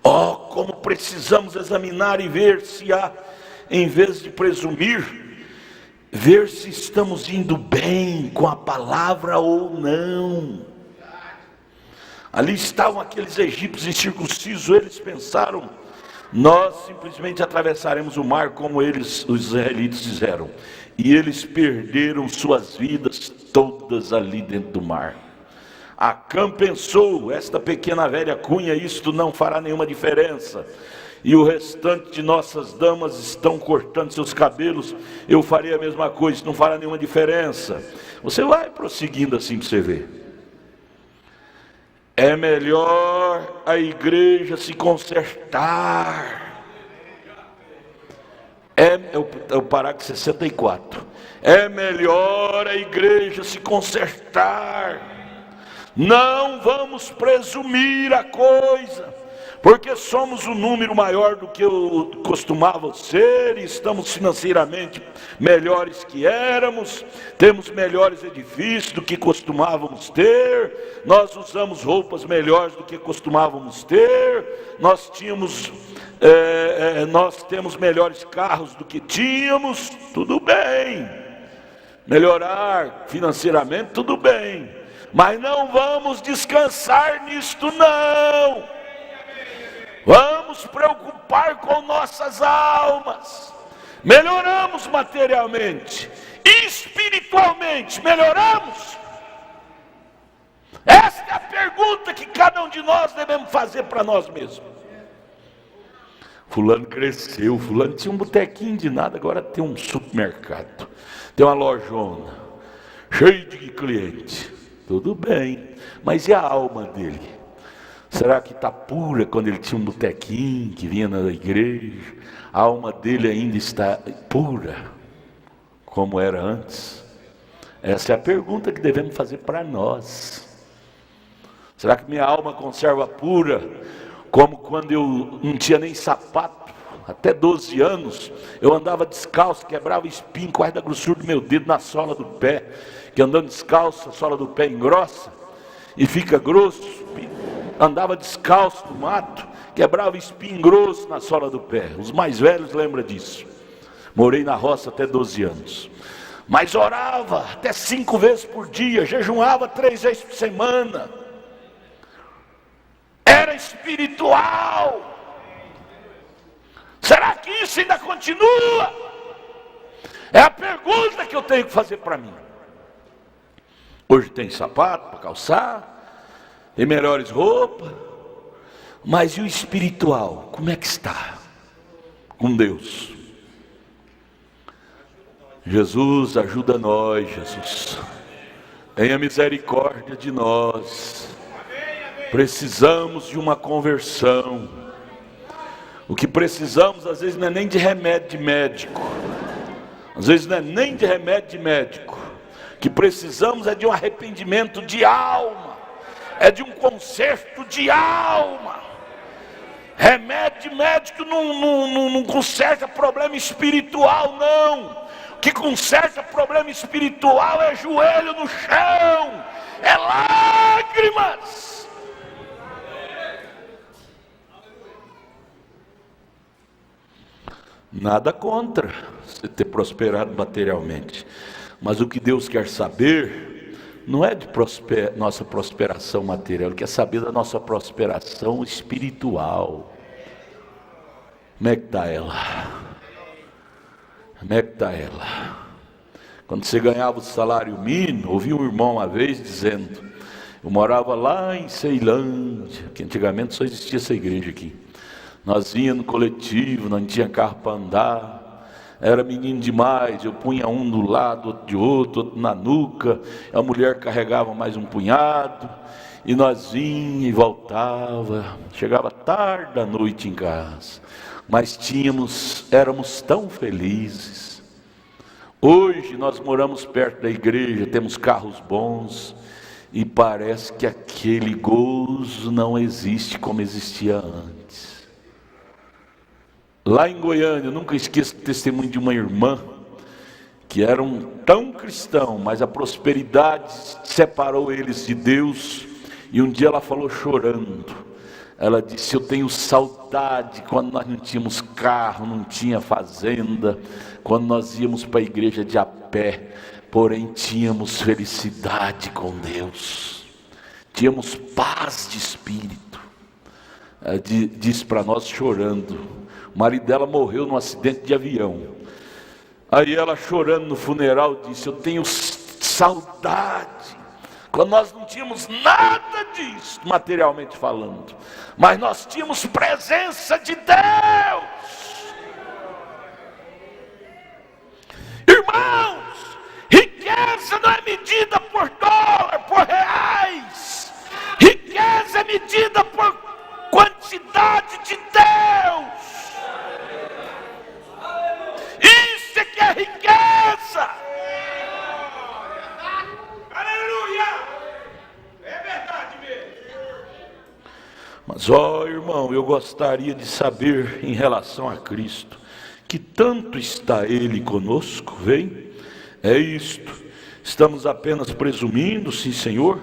Como precisamos examinar e ver se há, em vez de presumir, ver se estamos indo bem com a palavra ou não. Ali estavam aqueles egípcios incircuncisos, eles pensaram: nós simplesmente atravessaremos o mar como eles, os israelitas, fizeram. E eles perderam suas vidas todas ali dentro do mar. Acã pensou: esta pequena velha cunha, isto não fará nenhuma diferença. E o restante de nossas damas estão cortando seus cabelos, eu farei a mesma coisa, isso não fará nenhuma diferença. Você vai prosseguindo assim para você ver. É melhor a igreja se consertar. É o parágrafo 64. É melhor a igreja se consertar. Não vamos presumir a coisa, porque somos um número maior do que costumávamos ser, e estamos financeiramente melhores que éramos, temos melhores edifícios do que costumávamos ter, nós usamos roupas melhores do que costumávamos ter, nós temos melhores carros do que tínhamos. Tudo bem, melhorar financeiramente, tudo bem, mas não vamos descansar nisto não. Vamos preocupar com nossas almas. Melhoramos materialmente, espiritualmente melhoramos? Esta é a pergunta que cada um de nós devemos fazer para nós mesmos. Fulano cresceu, fulano tinha um botequinho de nada, agora tem um supermercado, tem uma lojona, cheio de cliente. Tudo bem, mas e a alma dele? Será que está pura quando ele tinha um botequinho que vinha na igreja? A alma dele ainda está pura como era antes? Essa é a pergunta que devemos fazer para nós. Será que minha alma conserva pura como quando eu não tinha nem sapato? Até 12 anos eu andava descalço, quebrava espinho quase da grossura do meu dedo na sola do pé, que andando descalço a sola do pé engrossa e fica grosso. Andava descalço no mato, quebrava espinho grosso na sola do pé. Os mais velhos lembram disso. Morei na roça até 12 anos. Mas orava até 5 vezes por dia, jejuava 3 vezes por semana. Era espiritual. Será que isso ainda continua? É a pergunta que eu tenho que fazer para mim. Hoje tem sapato para calçar, tem melhores roupas, mas e o espiritual? Como é que está com Deus? Jesus, ajuda nós, Jesus. Tenha misericórdia de nós. Precisamos de uma conversão. O que precisamos às vezes não é nem de remédio de médico. Às vezes não é nem de remédio de médico. O que precisamos é de um arrependimento de alma. É de um conserto de alma. Remédio de médico não conserta problema espiritual, não. O que conserta problema espiritual é joelho no chão, é lágrimas. Nada contra você ter prosperado materialmente, mas o que Deus quer saber não é de nossa prosperação material, Ele quer saber da nossa prosperação espiritual. Como é que está ela? Como é que está ela? Quando você ganhava o salário mínimo, ouvi um irmão uma vez dizendo, eu morava lá em Ceilândia, que antigamente só existia essa igreja aqui. Nós íamos no coletivo, não tinha carro para andar. Era menino demais, eu punha um do lado, outro de outro na nuca, a mulher carregava mais um punhado, e nós vinha e voltava, chegava tarde da noite em casa, mas éramos tão felizes. Hoje nós moramos perto da igreja, temos carros bons, e parece que aquele gozo não existe como existia antes. Lá em Goiânia, eu nunca esqueço o testemunho de uma irmã, que era tão cristão, mas a prosperidade separou eles de Deus, e um dia ela falou chorando, Ela disse: eu tenho saudade quando nós não tínhamos carro, não tinha fazenda, quando nós íamos para a igreja de a pé, porém tínhamos felicidade com Deus, tínhamos paz de espírito. Ela disse para nós chorando, o marido dela morreu num acidente de avião. Aí ela chorando no funeral disse: eu tenho saudade quando nós não tínhamos nada disso, materialmente falando, mas nós tínhamos presença de Deus. Irmãos, riqueza não é medida por dólar, por reais. Riqueza é medida por quantidade de Deus. Isso é que é riqueza. Mas, irmão, eu gostaria de saber em relação a Cristo, que tanto está Ele conosco, vem? É isto, estamos apenas presumindo, sim Senhor,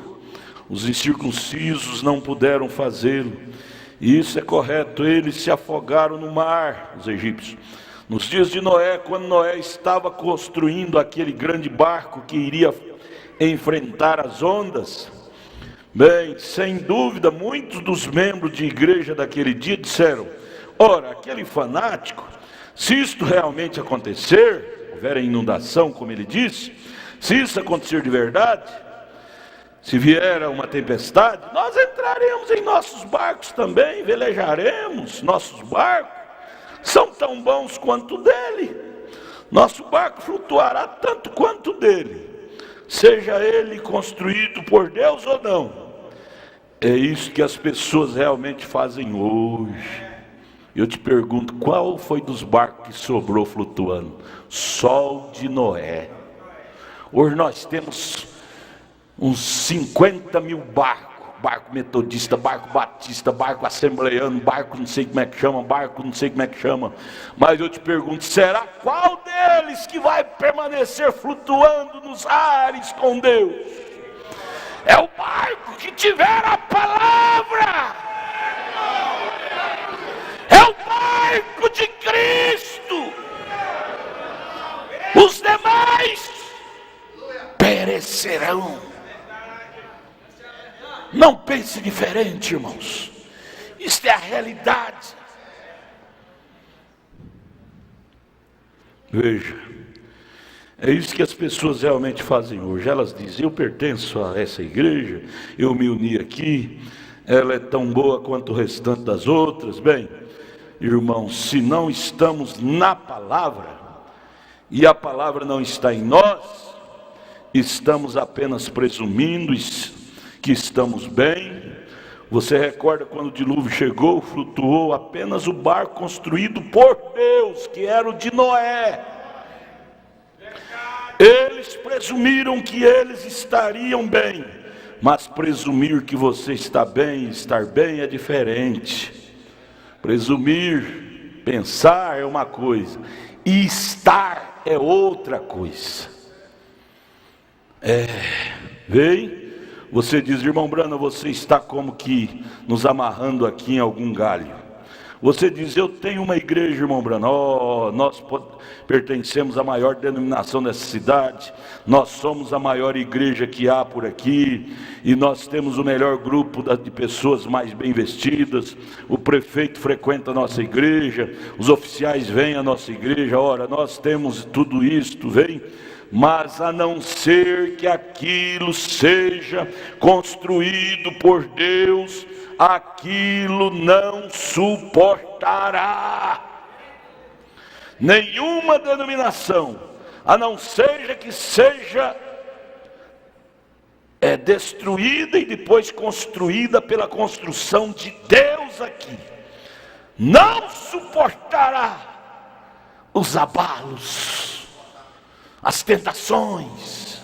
os incircuncisos não puderam fazê-lo, e isso é correto, eles se afogaram no mar, os egípcios, nos dias de Noé, quando Noé estava construindo aquele grande barco que iria enfrentar as ondas. Bem, sem dúvida, muitos dos membros de igreja daquele dia disseram: ora, aquele fanático, se isto realmente acontecer, houver inundação, como ele disse, se isso acontecer de verdade, se vier uma tempestade, nós entraremos em nossos barcos também, velejaremos, nossos barcos são tão bons quanto o dele, nosso barco flutuará tanto quanto o dele, seja ele construído por Deus ou não. É isso que as pessoas realmente fazem hoje. Eu te pergunto, qual foi dos barcos que sobrou flutuando? Só o de Noé. Hoje nós temos uns 50 mil barcos. Barco metodista, barco batista, barco assembleiano, barco não sei como é que chama, barco não sei como é que chama. Mas eu te pergunto, será qual deles que vai permanecer flutuando nos ares com Deus? É o barco que tiver a palavra. É o barco de Cristo. Os demais perecerão. Não pense diferente, irmãos. Isto é a realidade. Veja, é isso que as pessoas realmente fazem hoje. Elas dizem: eu pertenço a essa igreja, eu me uni aqui, ela é tão boa quanto o restante das outras. Bem, irmãos, se não estamos na palavra, e a palavra não está em nós, estamos apenas presumindo que estamos bem. Você recorda quando o dilúvio chegou, flutuou apenas o barco construído por Deus, que era o de Noé. Eles presumiram que eles estariam bem, mas presumir que você está bem, estar bem é diferente. Presumir, pensar é uma coisa, e estar é outra coisa. Vem, você diz: irmão Brana, você está como que nos amarrando aqui em algum galho. Você diz: eu tenho uma igreja, irmão Brana, nós pertencemos à maior denominação dessa cidade, nós somos a maior igreja que há por aqui, e nós temos o melhor grupo de pessoas mais bem vestidas, o prefeito frequenta a nossa igreja, os oficiais vêm à nossa igreja, ora, nós temos tudo isto, vem. Mas a não ser que aquilo seja construído por Deus, aquilo não suportará. Nenhuma denominação, a não ser que seja destruída e depois construída pela construção de Deus aqui, não suportará os abalos, as tentações.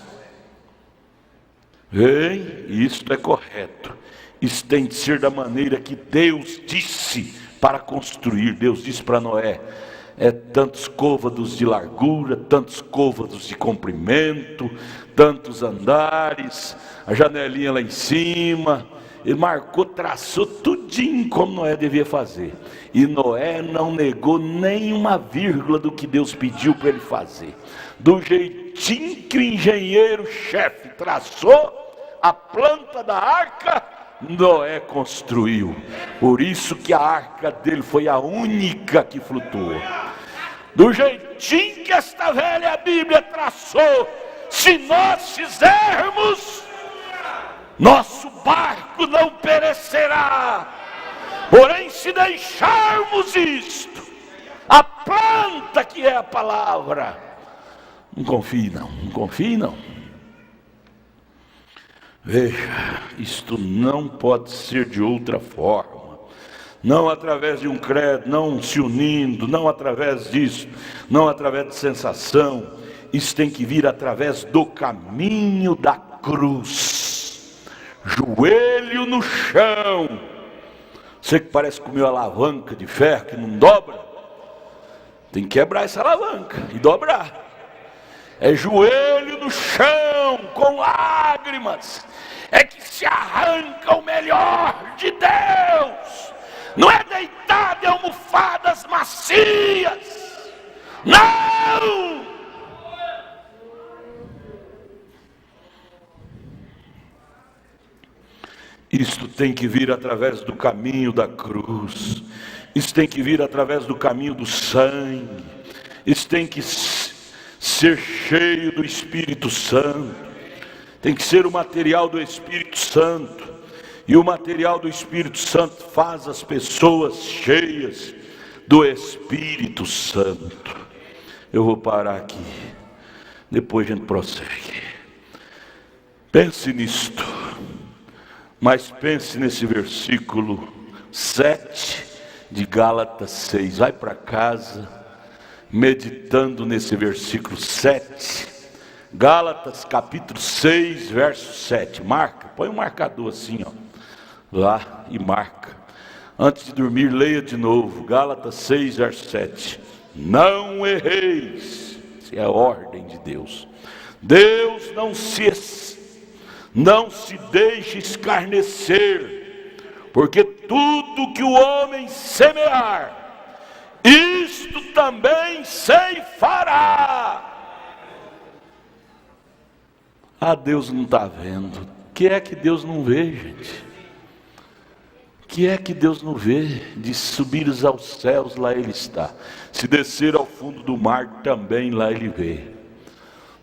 Isto é correto. Isso tem de ser da maneira que Deus disse para construir. Deus disse para Noé: tantos côvados de largura, tantos côvados de comprimento, tantos andares, a janelinha lá em cima, Ele marcou, traçou tudinho como Noé devia fazer. E Noé não negou nem uma vírgula do que Deus pediu para ele fazer. Do jeitinho que o engenheiro-chefe traçou a planta da arca, Noé construiu. Por isso que a arca dele foi a única que flutuou. Do jeitinho que esta velha Bíblia traçou, se nós fizermos, nosso barco não perecerá. Porém, se deixarmos isto, a planta que é a palavra, não confie não. Veja, isto não pode ser de outra forma. Não através de um credo, não se unindo, não através disso, não através de sensação. Isso tem que vir através do caminho da cruz. Joelho no chão. Você que parece com uma alavanca de ferro que não dobra, tem que quebrar essa alavanca e dobrar. É joelho no chão, com lágrimas, é que se arranca o melhor de Deus. Não é deitado em almofadas macias, não! Isto tem que vir através do caminho da cruz. Isso tem que vir através do caminho do sangue. Isso tem que ser cheio do Espírito Santo. Tem que ser o material do Espírito Santo. E o material do Espírito Santo faz as pessoas cheias do Espírito Santo. Eu vou parar aqui. Depois a gente prossegue. Pense nisto. Mas pense nesse versículo 7 de Gálatas 6. Vai para casa meditando nesse versículo 7. Gálatas capítulo 6, verso 7. Marca, põe um marcador assim, ó, lá e marca. Antes de dormir, leia de novo. Gálatas 6, verso 7. Não erreis. Essa é a ordem de Deus. Deus não se deixe escarnecer, porque tudo que o homem semear, isto também ceifará. Ah, Deus não está vendo. O que é que Deus não vê, gente? O que é que Deus não vê? De subires aos céus, lá Ele está. Se descer ao fundo do mar, também lá Ele vê.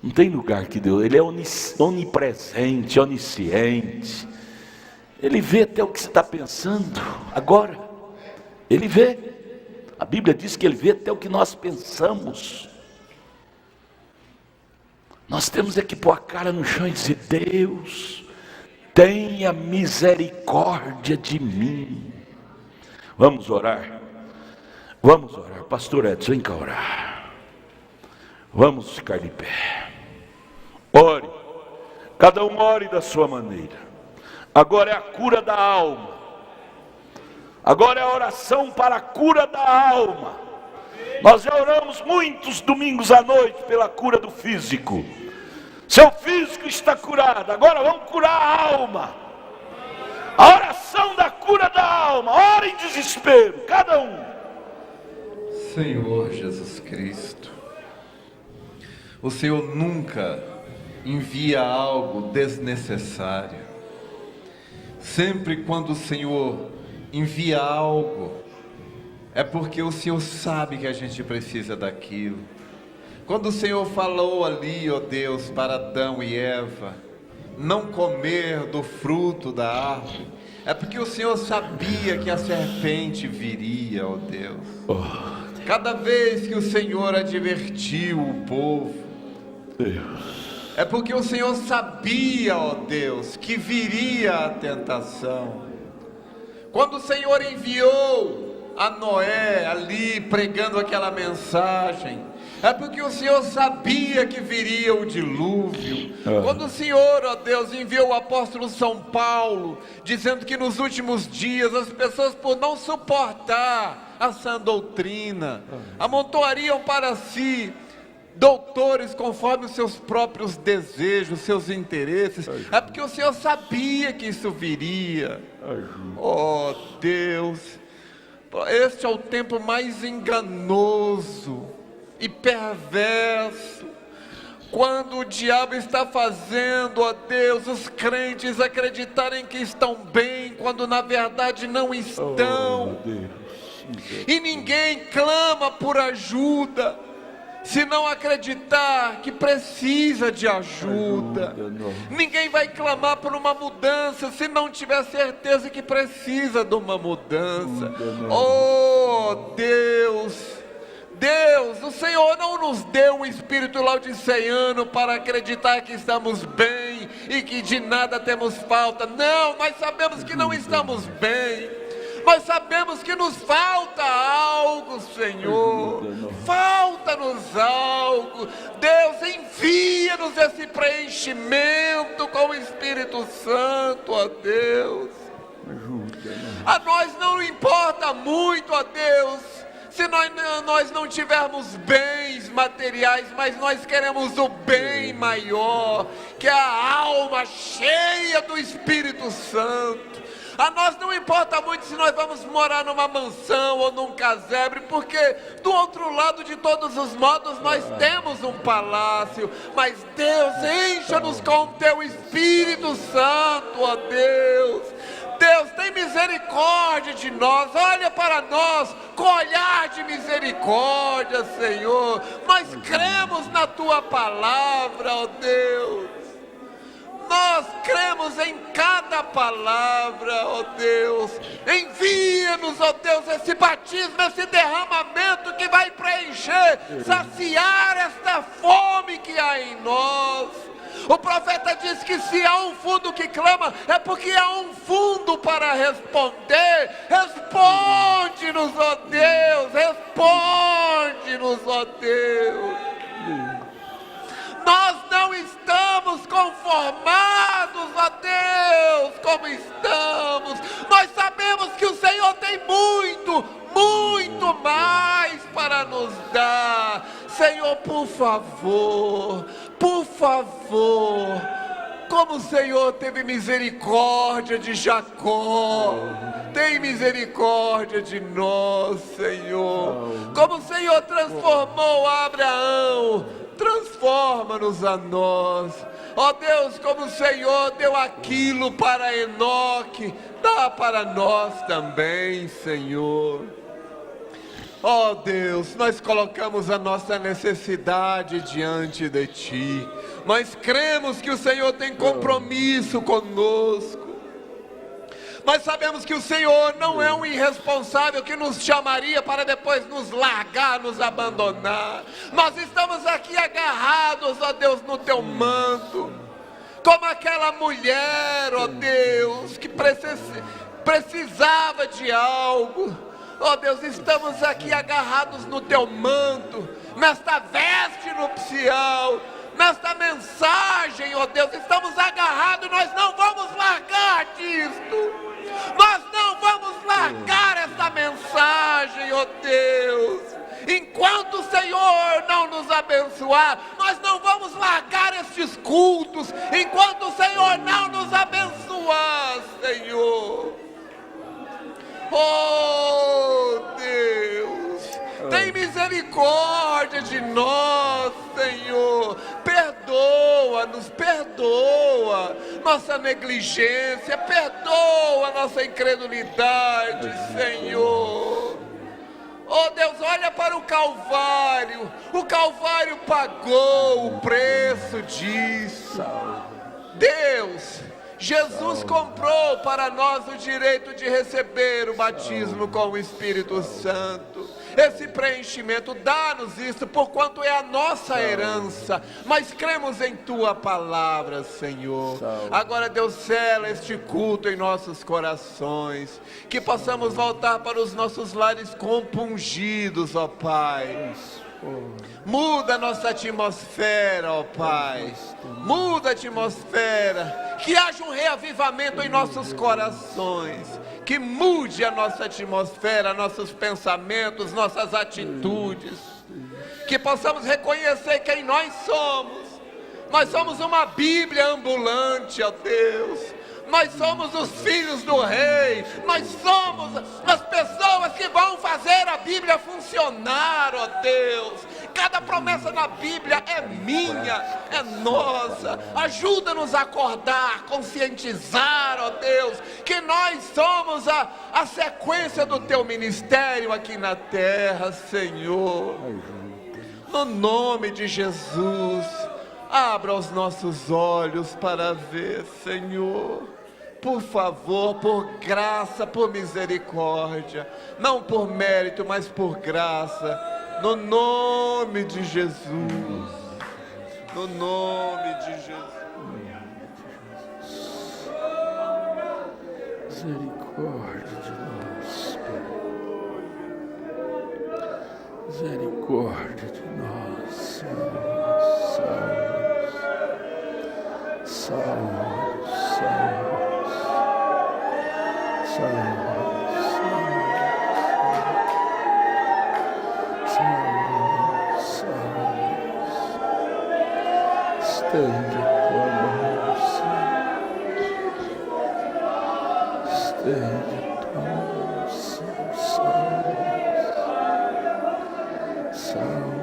Não tem lugar que Deus, Ele é onipresente, onisciente. Ele vê até o que você está pensando agora. Ele vê. A Bíblia diz que Ele vê até o que nós pensamos. Nós temos é que pôr a cara no chão e dizer: Deus, tenha misericórdia de mim. Vamos orar. Vamos orar. Pastor Edson, vem cá orar. Vamos ficar de pé. Ore, cada um ore da sua maneira. Agora é a cura da alma. Agora é a oração para a cura da alma. Nós já oramos muitos domingos à noite pela cura do físico. Seu físico está curado, agora vamos curar a alma. A oração da cura da alma. Ora em desespero, cada um. Senhor Jesus Cristo, o Senhor nunca envia algo desnecessário. Sempre quando o Senhor envia algo, é porque o Senhor sabe que a gente precisa daquilo. Quando o Senhor falou ali, ó Deus, para Adão e Eva não comer do fruto da árvore, é porque o Senhor sabia que a serpente viria, ó Deus. Cada vez que o Senhor advertiu o povo, é porque o Senhor sabia, ó Deus, que viria a tentação. Quando o Senhor enviou a Noé ali pregando aquela mensagem, é porque o Senhor sabia que viria o dilúvio. Quando o Senhor, ó Deus, enviou o apóstolo São Paulo, dizendo que nos últimos dias as pessoas, por não suportar a sã doutrina, amontoariam para si doutores conforme os seus próprios desejos, seus interesses. É porque o Senhor sabia que isso viria. Oh Deus, este é o tempo mais enganoso e perverso, quando o diabo está fazendo, ó Deus, os crentes acreditarem que estão bem, quando na verdade não estão. E ninguém clama por ajuda, se não acreditar que precisa de ajuda. Ninguém vai clamar por uma mudança, se não tiver certeza que precisa de uma mudança. Oh Deus, o Senhor não nos deu um espírito laodiceano para acreditar que estamos bem e que de nada temos falta. Não, nós sabemos que não estamos bem. Nós sabemos que nos falta algo, Senhor. Falta-nos algo. Deus, envia-nos esse preenchimento com o Espírito Santo, ó Deus. A nós não importa muito, ó Deus, se nós não tivermos bens materiais, mas nós queremos o bem maior, que é a alma cheia do Espírito Santo. A nós não importa muito se nós vamos morar numa mansão ou num casebre, porque do outro lado, de todos os modos, nós temos um palácio. Mas Deus, encha-nos com o Teu Espírito Santo, ó Deus. Deus, tem misericórdia de nós, olha para nós com olhar de misericórdia, Senhor. Nós cremos na Tua palavra, ó Deus. Nós cremos em cada palavra, ó Deus. Envia-nos, ó Deus, esse batismo, esse derramamento que vai preencher, saciar esta fome que há em nós. O profeta diz que se há um fundo que clama, é porque há um fundo para responder. Responde-nos, ó Deus, responde-nos, ó Deus. Nós não estamos conformados, ó Deus, como estamos. Nós sabemos que o Senhor tem muito, muito mais para nos dar. Senhor, por favor, como o Senhor teve misericórdia de Jacó, tem misericórdia de nós, Senhor. Como o Senhor transformou Abraão, transforma-nos a nós. Ó Deus, como o Senhor deu aquilo para Enoque, dá para nós também, Senhor. Ó Deus, nós colocamos a nossa necessidade diante de Ti. Nós cremos que o Senhor tem compromisso conosco. Nós sabemos que o Senhor não é um irresponsável que nos chamaria para depois nos largar, nos abandonar. Nós estamos aqui agarrados, ó Deus, no Teu manto, como aquela mulher, ó Deus, que precisava de algo. Ó Deus, estamos aqui agarrados no Teu manto, nesta veste nupcial, nesta mensagem, ó Deus, estamos agarrados. Nós não vamos largar disto. Nós não vamos largar essa mensagem, ó Deus. Enquanto o Senhor não nos abençoar, nós não vamos largar estes cultos. Enquanto o Senhor não nos abençoar, Senhor. Oh Deus, tem misericórdia de nós, Senhor. Perdoa-nos, perdoa nossa negligência, perdoa nossa incredulidade, Senhor. Oh Deus, olha para o Calvário. O Calvário pagou o preço disso. Deus, Jesus comprou para nós o direito de receber o batismo com o Espírito Santo. Esse preenchimento, dá-nos isso, porquanto é a nossa herança. Mas cremos em Tua palavra, Senhor. Agora, Deus, sela este culto em nossos corações, que possamos voltar para os nossos lares compungidos, ó Pai. Muda a nossa atmosfera, ó Pai. Muda a atmosfera. Que haja um reavivamento em nossos corações. Que mude a nossa atmosfera, nossos pensamentos, nossas atitudes. que possamos reconhecer quem nós somos. Nós somos uma Bíblia ambulante, ó Deus. Nós somos os filhos do Rei. Nós somos as pessoas que vão fazer a Bíblia funcionar, ó Deus. Cada promessa na Bíblia é minha, é nossa. Ajuda-nos a acordar, conscientizar, ó Deus, que nós somos a sequência do Teu ministério aqui na terra, Senhor. No nome de Jesus, abra os nossos olhos para ver, Senhor. Por favor, por graça, por misericórdia, não por mérito, mas por graça, no nome de Jesus, no nome de Jesus. Misericórdia de nós, Pai. Misericórdia de nós, Senhor. Salve, salve. Estende a tua mão, Senhor. Estende a tua mão, Senhor. Salve,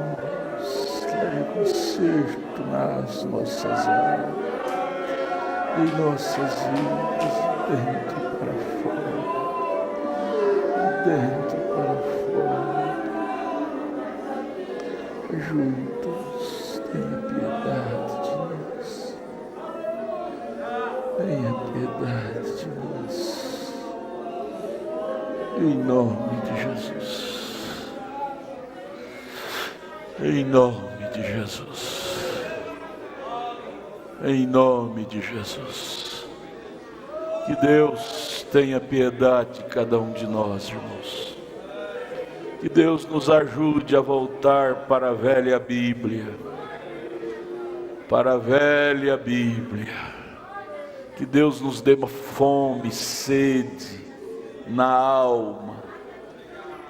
leve conserto nas nossas almas, em nossas vidas, dentro para fora, dentro para fora. Ajuda-nos, tenha piedade de nós, tenha piedade de nós, em nome de Jesus, em nome de Jesus, em nome de Jesus. Que Deus tenha piedade de cada um de nós, irmãos. Que Deus nos ajude a voltar para a velha Bíblia. Para a velha Bíblia. Que Deus nos dê fome, sede na alma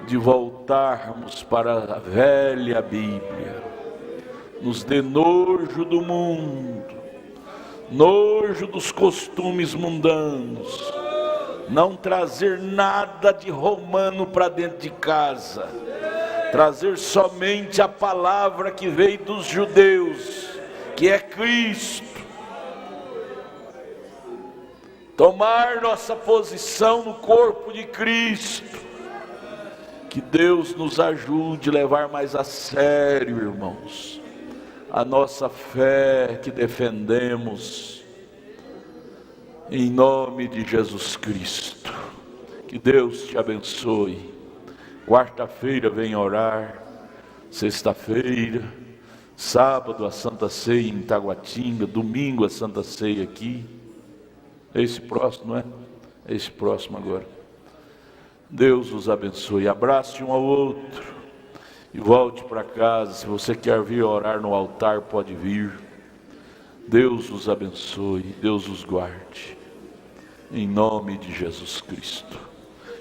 de voltarmos para a velha Bíblia. Nos dê nojo do mundo, nojo dos costumes mundanos, não trazer nada de romano para dentro de casa, trazer somente a palavra que veio dos judeus, que é Cristo. Tomar nossa posição no corpo de Cristo. Que Deus nos ajude a levar mais a sério, irmãos, a nossa fé que defendemos, em nome de Jesus Cristo. Que Deus te abençoe. Quarta-feira vem orar, sexta-feira, sábado a Santa Ceia em Taguatinga, domingo a Santa Ceia aqui. É esse próximo, não é? É esse próximo agora. Deus os abençoe. Abrace um ao outro e volte para casa. Se você quer vir orar no altar, pode vir. Deus os abençoe, Deus os guarde, em nome de Jesus Cristo.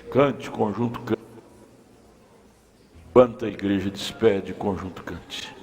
Cante, conjunto cante. Enquanto a igreja despede, conjunto cante.